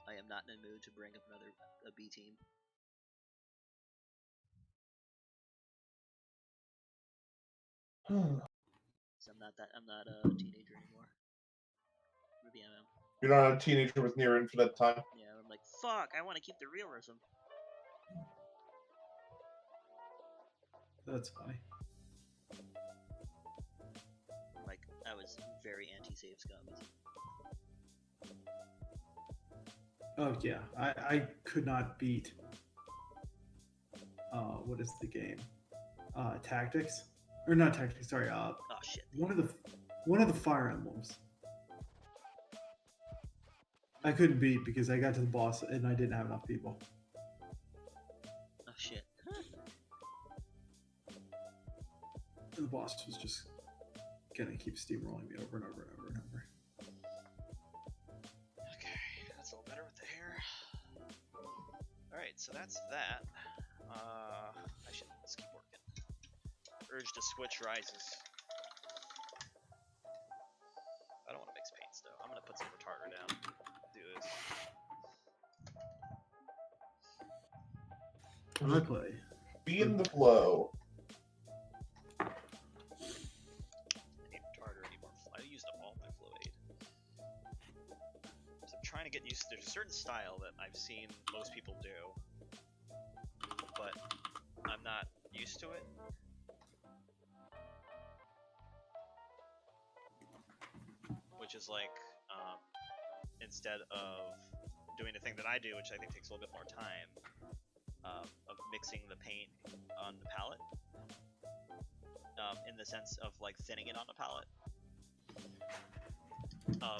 I am not in a mood to bring up a B team. So I'm not a teenager anymore. Maybe I am. You're not a teenager with near infinite time. Yeah, I'm like, fuck, I want to keep the realism. That's funny. Like, I was very anti-save scum. Oh yeah, I could not beat. What is the game? Tactics, or not Tactics? Sorry. Oh shit. One of the Fire Emblems. I couldn't beat because I got to the boss and I didn't have enough people. Oh shit. And the boss was just gonna keep steamrolling me over and over and over and over. Okay, that's a little better with the hair. Alright, so that's that. Let's keep working. Urge to switch rises. I don't want to mix paints though. I'm gonna put some retarder down. Do this. I play. Be in the flow. I need retarder anymore. I used up all my flow aid. So I'm trying to get used to. There's a certain style that I've seen most people do, but I'm not used to it. which is like instead of doing the thing that I do, which I think takes a little bit more time, of mixing the paint on the palette, in the sense of like thinning it on the palette,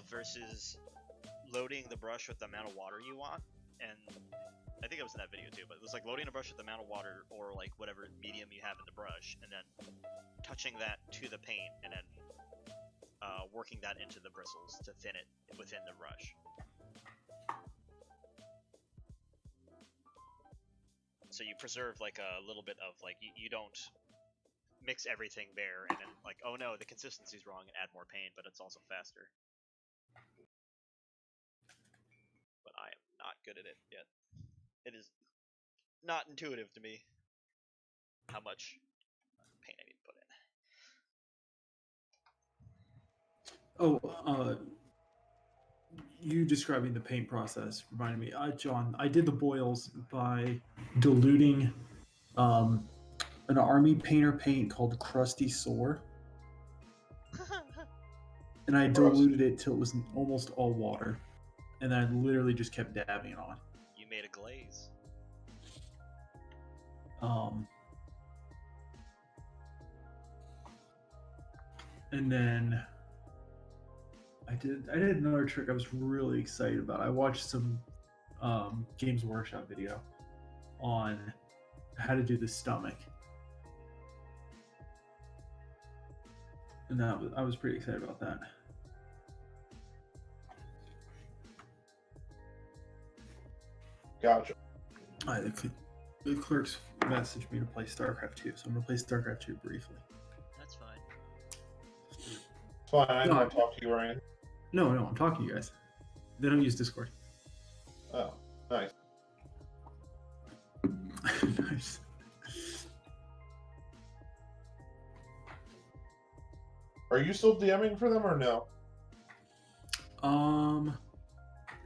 versus loading the brush with the amount of water you want. And I think it was in that video too, but it was like loading a brush with the amount of water or like whatever medium you have in the brush, and then touching that to the paint, and then working that into the bristles to thin it within the brush. So you preserve like a little bit of like you don't mix everything there and then like, oh no, the consistency's wrong, and add more paint, but it's also faster. But I am not good at it yet. It is not intuitive to me how much paint I need to put in. Oh, you describing the paint process reminded me. John, I did the boils by diluting an army painter paint called Crusty Sore, and I diluted it till it was almost all water, and then I literally just kept dabbing it on. You made a glaze. And then I did another trick I was really excited about. I watched some Games Workshop video on how to do the stomach, and I was pretty excited about that. Gotcha. The clerks messaged me to play StarCraft 2, so I'm gonna play StarCraft 2 briefly. That's fine. It's fine. I don't talk to you, Ryan. No, I'm talking to you guys. They don't use Discord. Oh, nice. Nice. Are you still DMing for them or no?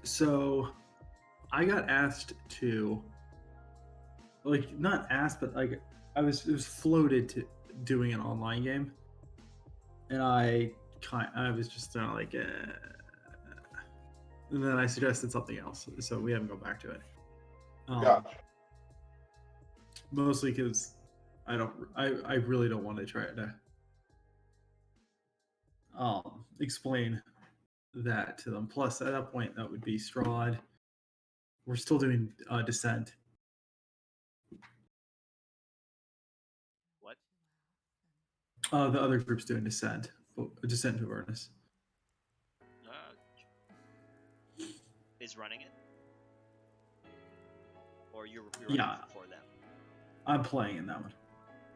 So I got asked to, like, not asked, but like it was floated to doing an online game, and I was just kind of like, and then I suggested something else, so we haven't gone back to it. Gotcha. Mostly because I really don't want to try to explain that to them. Plus, at that point, that would be Strahd. We're still doing Descent. What? The other group's doing Descent. Descent to Avernus. Is running it? Or you're Yeah. running for them? I'm playing in that one.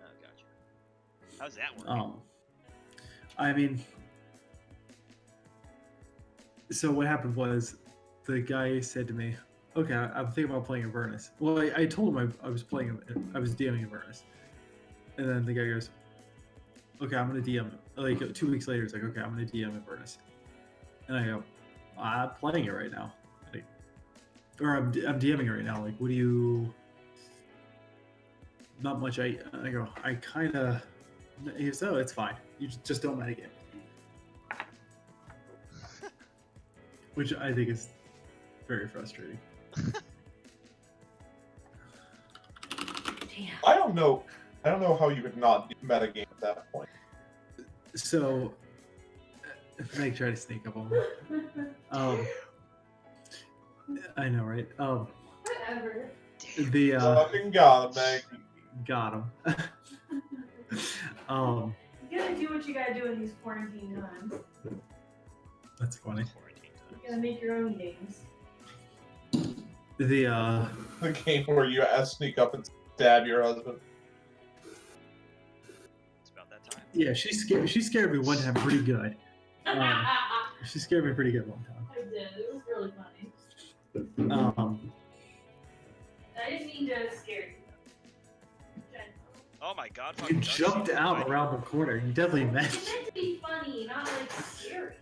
Oh, gotcha. How's that working? I mean, so what happened was the guy said to me, okay, I'm thinking about playing Avernus. Well, I told him I was DMing Avernus. And then the guy goes, okay, I'm going to DM. Like 2 weeks later, it's like, okay, I'm going to DM Avernus. And I go, I'm playing it right now. Like, or I'm DMing it right now. Like, what do you... Not much. I go, I kind of... He goes, oh, it's fine. You just don't metagame. Which I think is very frustrating. Damn. I don't know how you would not metagame at that point. So, Meg tried to sneak up on me. I know, right? Whatever. The Fucking got him, Meg. got him. You gotta do what you gotta do in these quarantine times. That's funny. Quarantine You times. gotta make your own games. The The game where you sneak up and stab your husband. It's about that time. yeah, she scared me one time pretty good. She scared me pretty good one time. I did. It was really funny. I didn't mean to scare you. Oh my god, You fucking jumped Dutch. out around the corner. You definitely It's meant. meant to be funny, not like scary.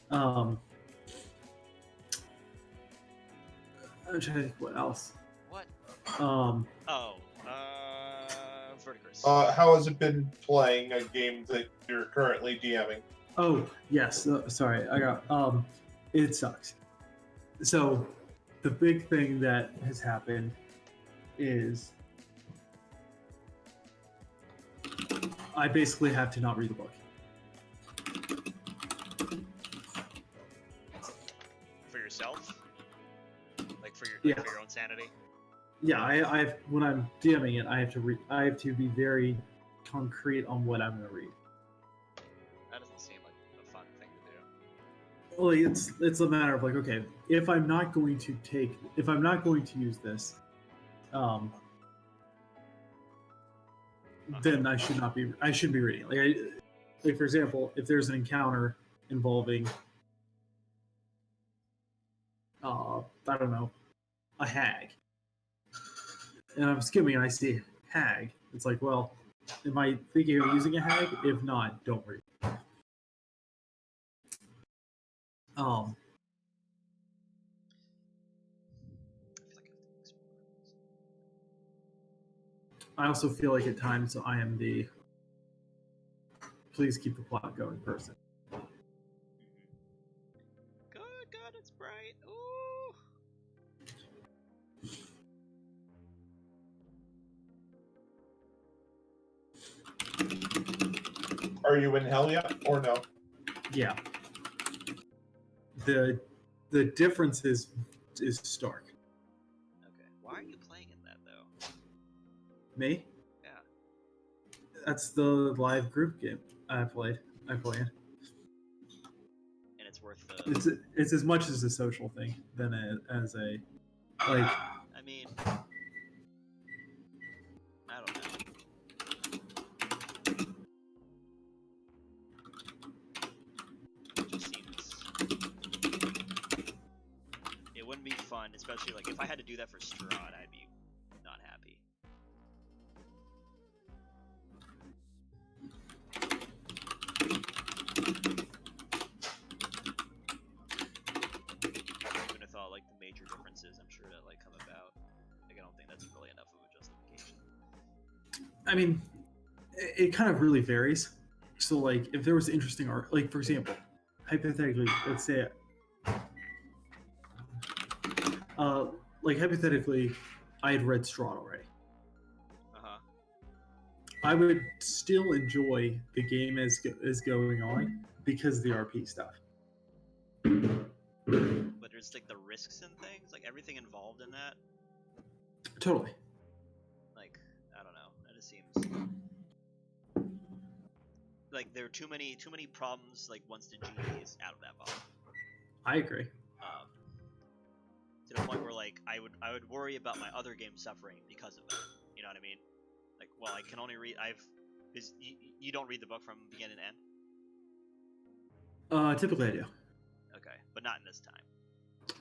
I'm trying to think what else. What? Um, Oh, Verticris. How has it been playing a game that you're currently DMing? Oh yes, sorry, I got. It sucks. So, the big thing that has happened is I basically have to not read the book. For yourself? Like for your Yeah. for your own sanity? Yeah, I when I'm DMing it, I have to read. I have to be very concrete on what I'm going to read. That doesn't seem like a fun thing to do. Well, it's a matter of like, okay, if I'm not going to use this, then I shouldn't be reading. Like for example, if there's an encounter involving, I don't know, a hag, and I'm skimming and I see hag, it's like, well, am I thinking of using a hag? If not, don't read. I feel like I have to explore this. I also feel like at times I am the please keep the plot going person. Good, it's bright. Ooh. Are you in hell yet, or no? Yeah. The difference is stark. Okay. Why are you playing in that though? Me? Yeah. That's the live group game I play in. And it's worth the It's as much as a social thing than as a like. I mean, I don't know. It just seems it wouldn't be fun, especially like if I had to do that for Strahd, I'd be not happy. Even with all like the major differences, I'm sure that like come about. Like I don't think that's really enough of a justification. I mean, it kind of really varies. So like, if there was interesting art, like for example, hypothetically, let's say, like hypothetically, I had read Strahd already. I would still enjoy the game as going on because of the RP stuff. But there's like the risks and things, like everything involved in that. Totally. Like I don't know, that just seems like there are too many problems. Like once the genie is out of that bottle, I agree. to the point where like I would worry about my other game suffering because of that. You know what I mean? Like, well, I can only read. You don't read the book from beginning to end. Typically I do. Okay, but not in this time.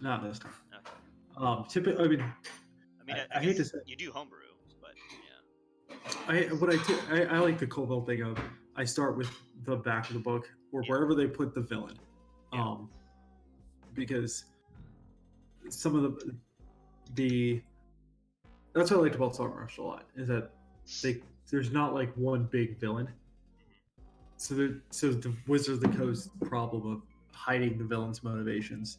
Not this time. Okay. Typically, I mean, I hate to say, you do homebrew, but yeah. I like the Colville thing of I start with the back of the book or wherever they put the villain, because some of the that's what I liked about Song Rush a lot is that there's not like one big villain. So the Wizard of the Coast problem of hiding the villain's motivations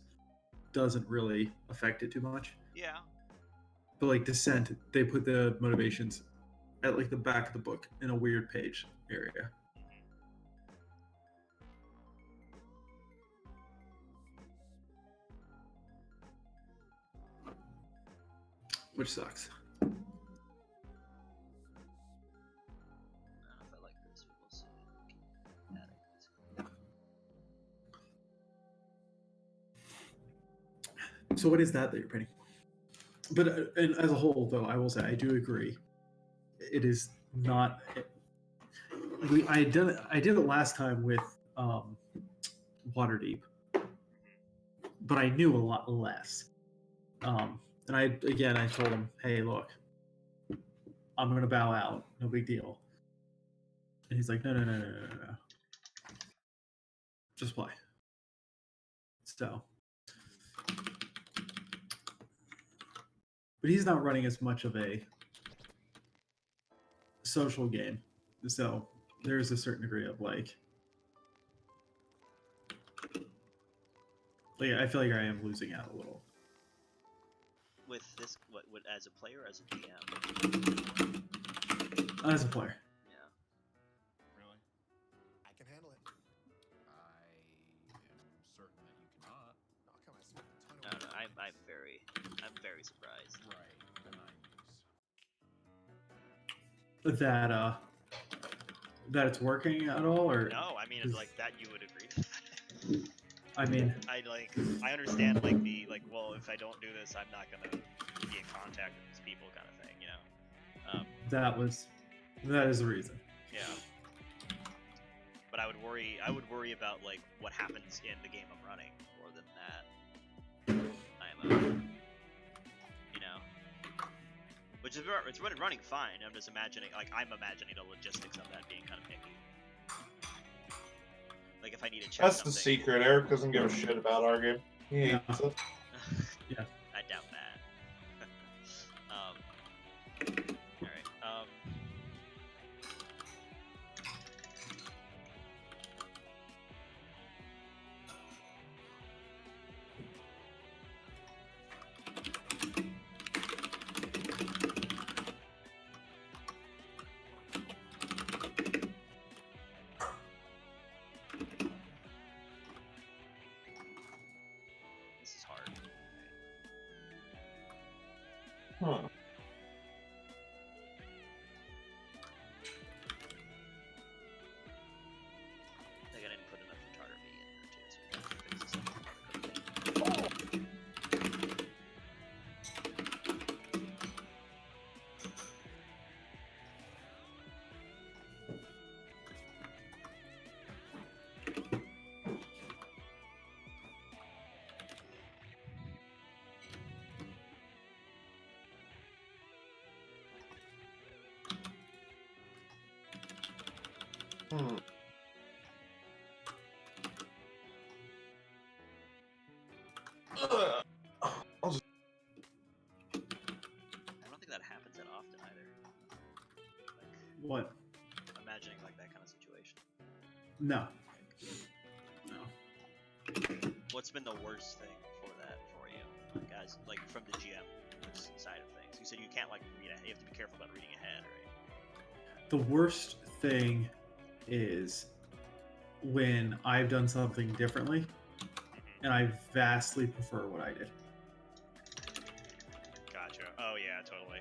doesn't really affect it too much. Yeah. But like Descent, they put the motivations at like the back of the book in a weird page area. Which sucks. I don't know if I like this, but we'll see. Add it. So what is that you're painting? But and as a whole, though, I will say I do agree. It is not. I did it last time with Waterdeep, but I knew a lot less. And I told him, hey, look, I'm gonna bow out. No big deal. And he's like, no. Just play. So. But he's not running as much of a social game, so there's a certain degree of like I feel like I am losing out a little. With this, what as a player, or as a DM? As a player. Yeah. Really? I can handle it. I am certain that you cannot. Oh, come on, I spent a ton No, of no, I'm very surprised. Right. Nice. That it's working at all, or No, I mean, is- like that, you would agree to that. I mean, I understand like the well, if I don't do this, I'm not gonna be in contact with these people kind of thing, you know. that is the reason. Yeah. But I would worry about like what happens in the game I'm running more than that. You know, which is it's running fine. I'm just imagining the logistics of that being kind of picky. Like if I need to check That's something. the secret. Eric doesn't give a shit about our game. He hates it. Yeah. I doubt that. Alright. This is hard. Huh. I think I didn't put enough retarder meat in here too, so we have to fix this up quickly. Hmm. I'll just I don't think that happens that often either. Like, What? imagining like that kind of situation. No. No. What's been the worst thing for that for you, like as like from the GM side of things? You said you can't like read ahead. You have to be careful about reading ahead, right? The worst thing is when I've done something differently and I vastly prefer what I did. Gotcha. Oh yeah, totally.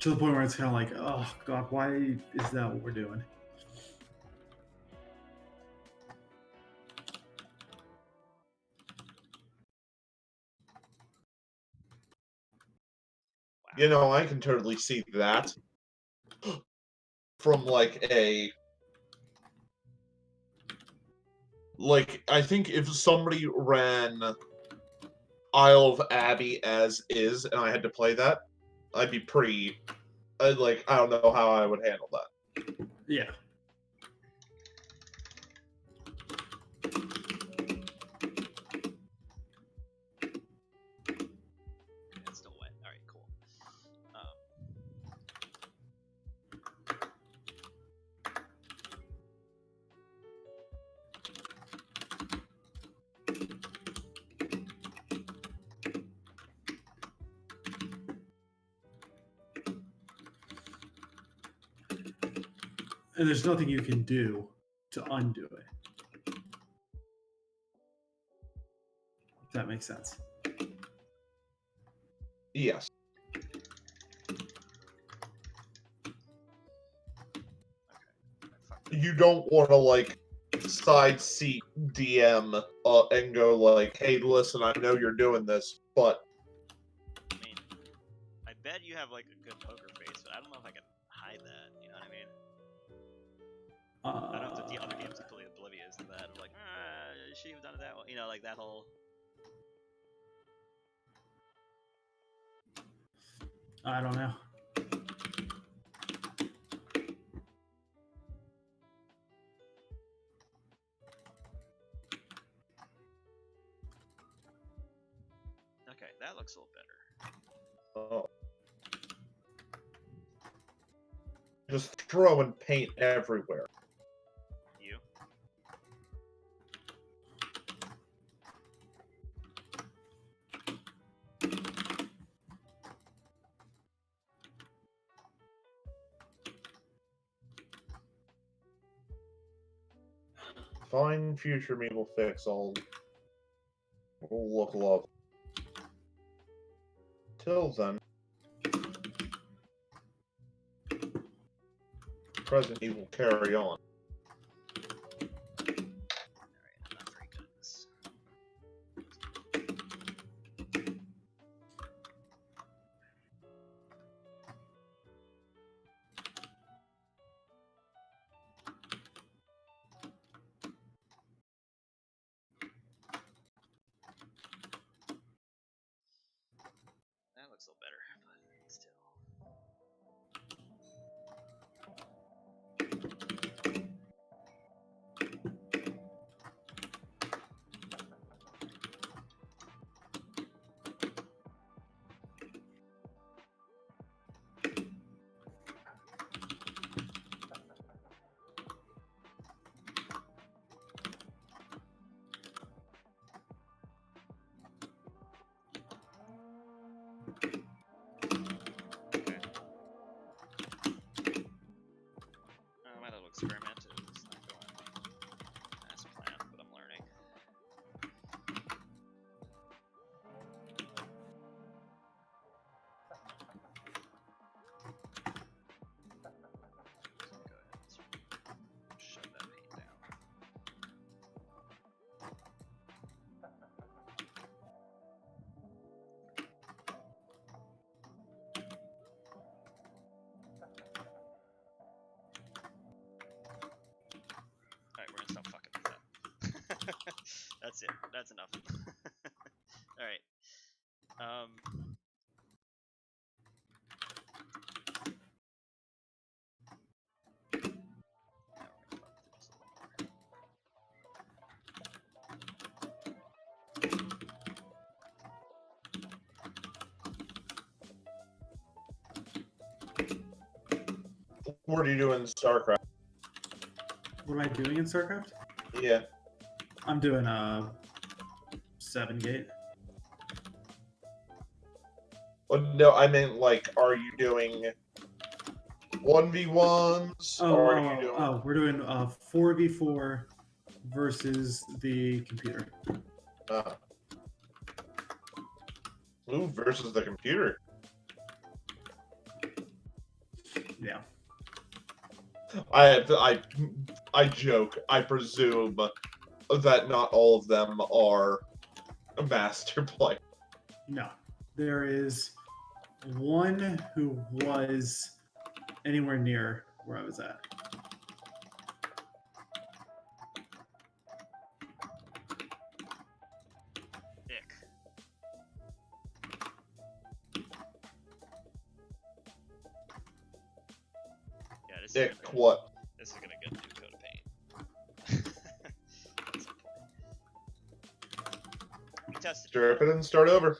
To the point where it's kind of like, oh god, why is that what we're doing? Wow. You know, I can totally see that from I think if somebody ran Isle of Abbey as is and I had to play that, I'd be pretty I don't know how I would handle that. Yeah. It's still wet. All right, cool. And there's nothing you can do to undo it. If that makes sense. Yes. You don't want to side seat DM and go hey, listen, I know you're doing this, but I mean, I bet you have like a good poker face, but I don't know if I can hide that. You know what I mean? I don't know if the other game's completely oblivious to that. I'm like, should you have done it that way? You know, like that whole. I don't know. Okay, that looks a little better. oh. just throwing paint everywhere. You? Fine, future me will fix all. Will look love. Till then, present he will carry on. Alright, I'm not very good at this. That looks a little better, but still. Okay. My little experiment is not going as planned, but I'm learning. Go ahead and shove that paint down. Alright, we're gonna stop fucking with that. That's it. That's enough. Alright. Now we're gonna fuck with this a little more. What are you doing in StarCraft? What am I doing in StarCraft? Yeah. I'm doing a 7 gate. Oh, no, I meant like, are you doing 1v1s? Or are you doing... We're doing 4v4 versus the computer. Ooh, versus the computer. Yeah. I joke. I presume that not all of them are master play. No. There is one who was anywhere near where I was at. Ick. Yeah, this is Dick, gonna, what? this is gonna get a new coat of paint. At some point. We tested. Strip it and start over.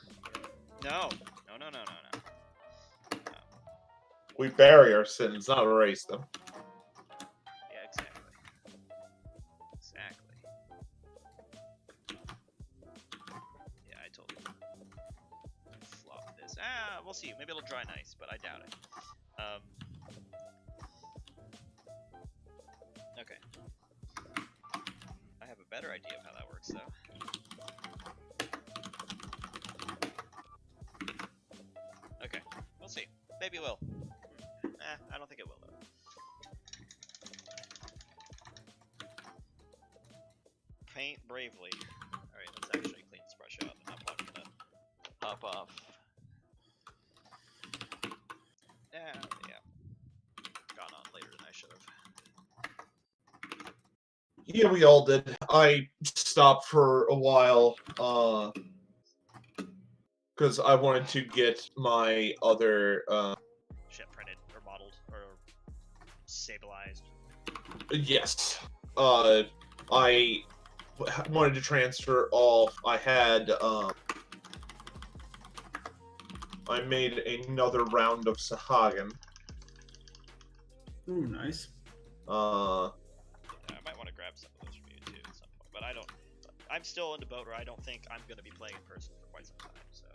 No. No. We bury our sins, not erase them. Yeah, exactly. Exactly. Yeah, I told you. Flop this. Ah, we'll see. Maybe it'll dry nice, but I doubt it. Okay. I have a better idea of how that works, though. Okay, we'll see. Maybe it will. I don't think it will, though. Paint bravely. Alright, let's actually clean this brush out. I'm not gonna pop off. Yeah. Gone on later than I should have. Yeah, we all did. I stopped for a while, because I wanted to get my other, Shit printed, or modeled, or stabilized. yes. I wanted to transfer off. I had, I made another round of Sahagin. Ooh, nice. Uh, I might want to grab some of those from you too at some point, but I don't. I'm still in the boat where I don't think I'm going to be playing in person for quite some time, so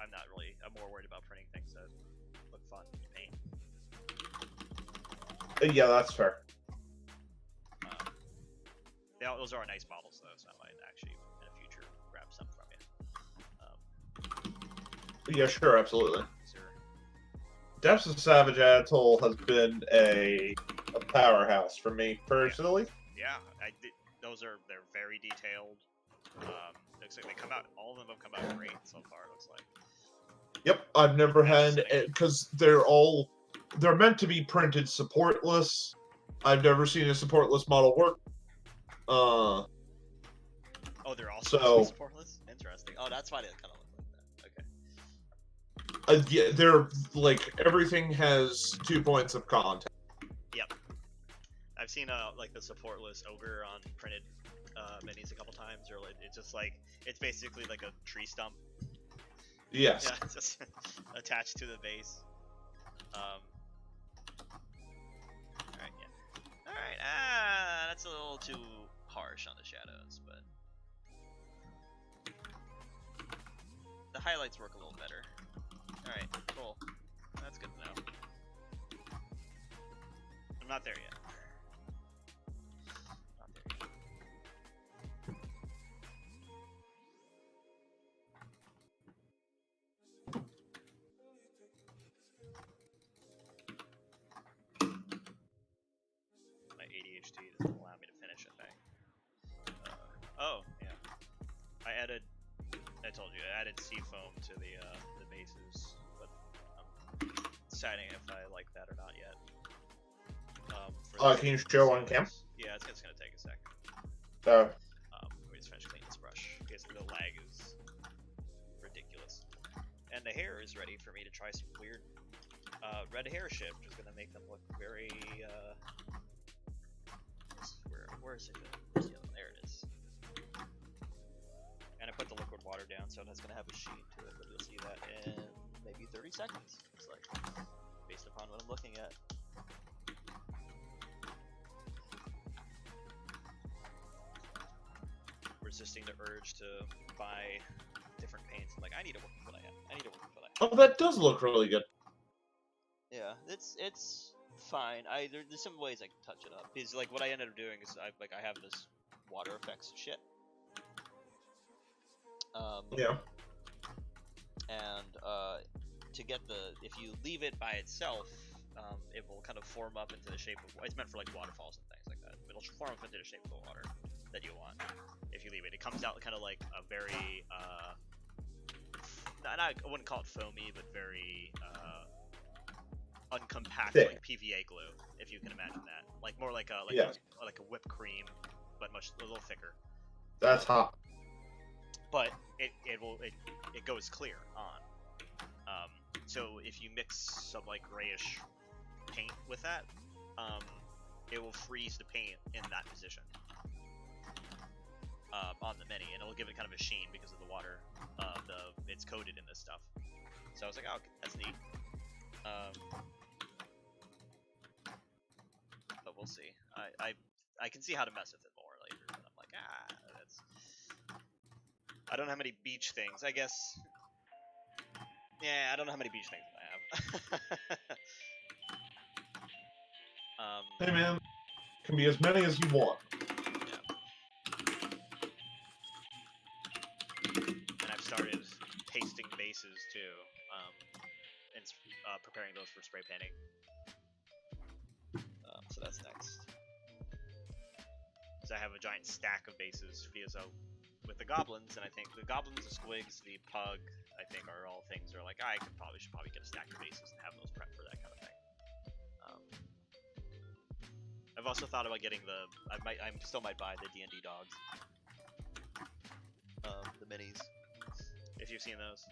I'm not really. I'm more worried about printing things that look fun to paint. yeah, that's fair. Those are nice models though, so I might actually in the future grab some from you. Yeah, sure, absolutely. Sure. Depths of Savage Atoll has been a powerhouse for me personally. Yeah, they're very detailed. Looks like they come out. All of them have come out great so far. It looks like. Yep, I've never had because they're meant to be printed supportless. I've never seen a supportless model work. Oh, they're also supportless. Interesting. Oh, that's why they kind of look like that. Okay. Yeah, they're like everything has 2 points of contact. Yep. I've seen like the supportless ogre on printed minis a couple times, or like, it's just like it's basically like a tree stump. Yes. Yeah, it's just attached to the base. Alright, yeah. Alright, that's a little too harsh on the shadows, but the highlights work a little better. Alright, cool. That's good to know. I'm not there yet. Not there yet. My ADHD doesn't allow me to finish a thing. Oh, yeah. I told you, I added sea foam to the bases, but I'm deciding if I like that or not yet. Can you show on cam? Yeah, it's gonna take a second. So, Let me just finish cleaning this brush, because the lag is ridiculous. And the hair is ready for me to try some weird red hair shit, which is gonna make them look very where is it? There it is. And I put the liquid water down, so it's gonna have a sheen to it, but you'll see that in maybe 30 seconds. It's like based upon what I'm looking at. Resisting the urge to buy different paints. I'm like, I need to work with what I have. I need to work with what I have. oh, that does look really good. Yeah, it's fine. There's some ways I can touch it up. Because like what I ended up doing is I have this water effects shit. Yeah. And to get if you leave it by itself, it will kind of form up into the shape of. It's meant for like waterfalls and things like that. It'll form up into the shape of the water that you want. If you leave it, it comes out kind of like a very I wouldn't call it foamy, but very uncompact, thick. like PVA glue, if you can imagine that. Like more like a whipped cream, but a little thicker. That's hot. But it goes clear on. So if you mix some like grayish paint with that, it will freeze the paint in that position on the mini, and it'll give it kind of a sheen because of the water. It's coated in this stuff. So I was like, oh, okay, that's neat. But we'll see. I can see how to mess with it more later. But I'm like, that's. I don't know how many beach things. I guess. Yeah, I don't know how many beach things I have. Hey man, can be as many as you want. Yeah. And I've started pasting bases too, and preparing those for spray painting. So that's next. So I have a giant stack of bases with the goblins, and I think the goblins, the squigs, the pug, I think are all things that are like, I should probably get a stack of bases and have those prepped for that kind of thing. I've also thought about getting I still might buy the D&D dogs. The minis. If you've seen those,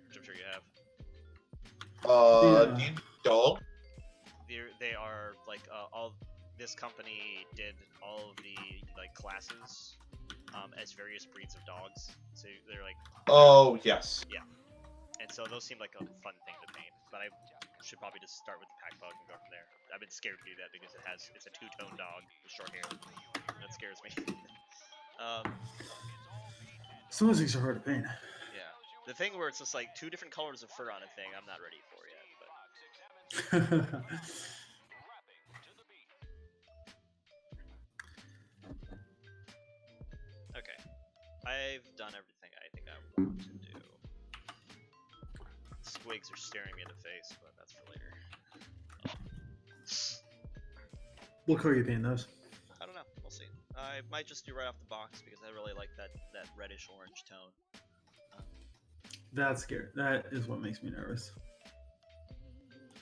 which I'm sure you have. D&D dog? They are like all. This company did all of the like classes as various breeds of dogs. So they're like. Oh yes. Yeah. And so those seem like a fun thing to paint, but should probably just start with the pack bug and go from there. I've been scared to do that because it's a two-tone dog with short hair. That scares me. Some of those things are hard to paint. Yeah. The thing where it's just like 2 different colors of fur on a thing, I'm not ready for yet. But okay, I've done everything I think I want to do. Squigs are staring me in the face, but that's for later. What color are you painting those? I don't know. We'll see. I might just do right off the box because I really like that reddish orange tone. That's scary. That is what makes me nervous.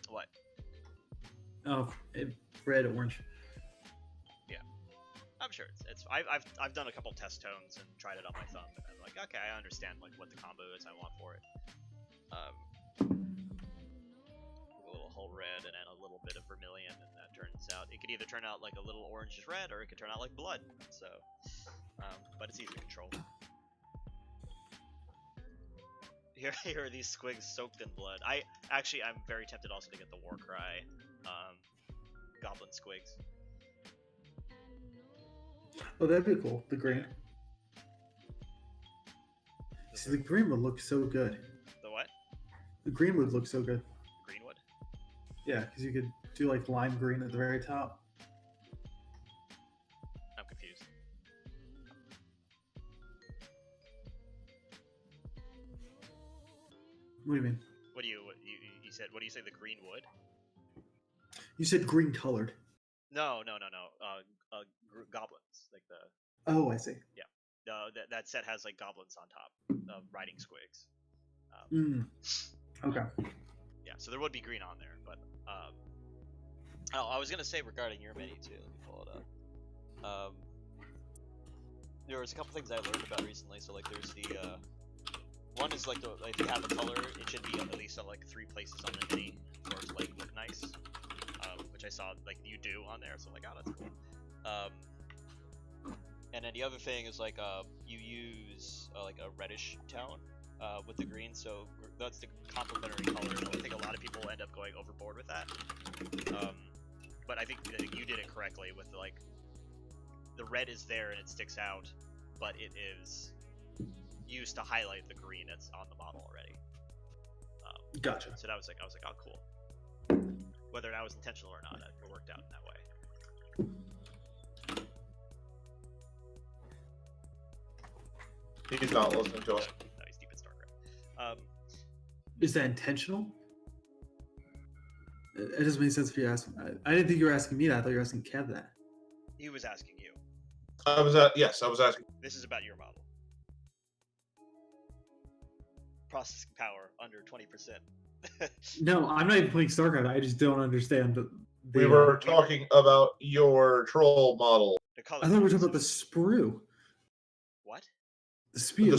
What? Oh, red, orange. I'm sure it's I've done a couple test tones and tried it on my thumb, and I'm like, okay, I understand like what the combo is I want for it. A little whole red and then a little bit of vermilion, and that turns out it could either turn out like a little orange red or it could turn out like blood. So, but it's easy to control. Here are these squigs soaked in blood. I'm very tempted also to get the Warcry goblin squigs. Oh, that'd be cool. The green. See, the green would look so good. The what? The green would look so good. Greenwood? Yeah, because you could do like lime green at the very top. I'm confused. What do you mean? What do you said? What do you say? The green wood? You said green colored. No. Goblins, like the. Oh, I see. That set has like goblins on top of riding squigs. Okay. Yeah, so there would be green on there, but I was gonna say regarding your mini too. Let me pull it up. There was a couple things I learned about recently. So like, there's the one is like if you have a color, it should be at least at like 3 places on the mini for it to like look nice. Which I saw like you do on there, so I'm like, oh, that's cool. And then the other thing is like you use like a reddish tone with the green, so that's the complementary color. And I think a lot of people end up going overboard with that. But I think that you did it correctly with like the red is there and it sticks out, but it is used to highlight the green that's on the model already. Gotcha. So I was like, oh, cool. Whether that was intentional or not, it worked out in that way. He's not listening to us. No, he's deep in StarCraft. Is that intentional? It doesn't make sense if you ask. I didn't think you were asking me that. I thought you were asking Kev that. He was asking you. I was asking. This is about your model. Processing power under 20%. No, I'm not even playing StarCraft. I just don't understand. We were talking about your troll model. The color. I thought we were talking about the sprue. What? The spew.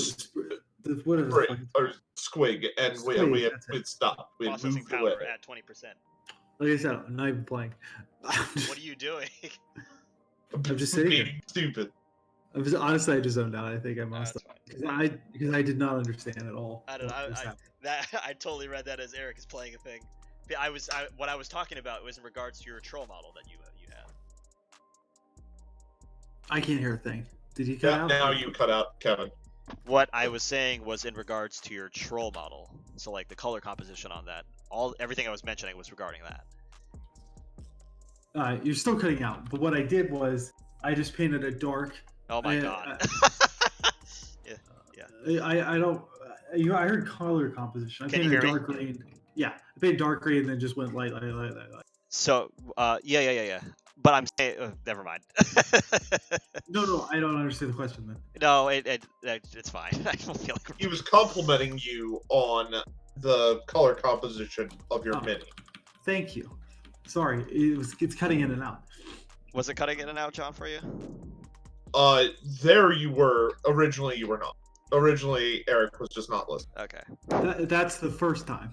Whatever. Sprue, or squig, and Squig, we that's it. had stopped. We had Processing moved power away. at 20%. Like I said, I'm not even playing. What are you doing? I'm just sitting here. Being stupid. Honestly, I just zoned out. I think I must That's have fine. because I did not understand at all. I don't know. what was happening. I totally read that as Eric is playing a thing. What I was talking about was in regards to your troll model that you had. I can't hear a thing. Did he cut out? Now you cut out, Kevin. What I was saying was in regards to your troll model. So like the color composition on that. Everything I was mentioning was regarding that. You're still cutting out. But what I did was I just painted a dark. Oh my god. I don't. I heard color composition. I Can you painted hear dark green. Yeah, I painted dark green and then just went light. So yeah. But I'm saying, never mind. No, I don't understand the question then. No, it's fine. I don't feel like He was complimenting you on the color composition of your mini. Thank you. Sorry, it's cutting in and out. Was it cutting in and out, John, for you? There you were. Originally, you were not. Originally, Eric was just not listening. Okay. That's the first time.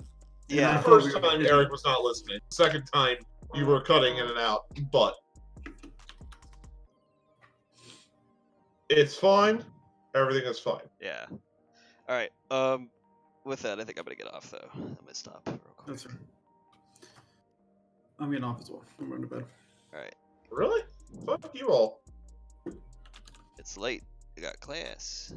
Yeah. The first time, Eric was not listening. Second time, you were cutting in and out. But it's fine. Everything is fine. Yeah. All right. With that, I think I'm gonna get off though. I'm gonna stop real quick. That's right. I'm getting off as well. I'm going to bed. Alright. Really? Fuck you all. It's late. I got class.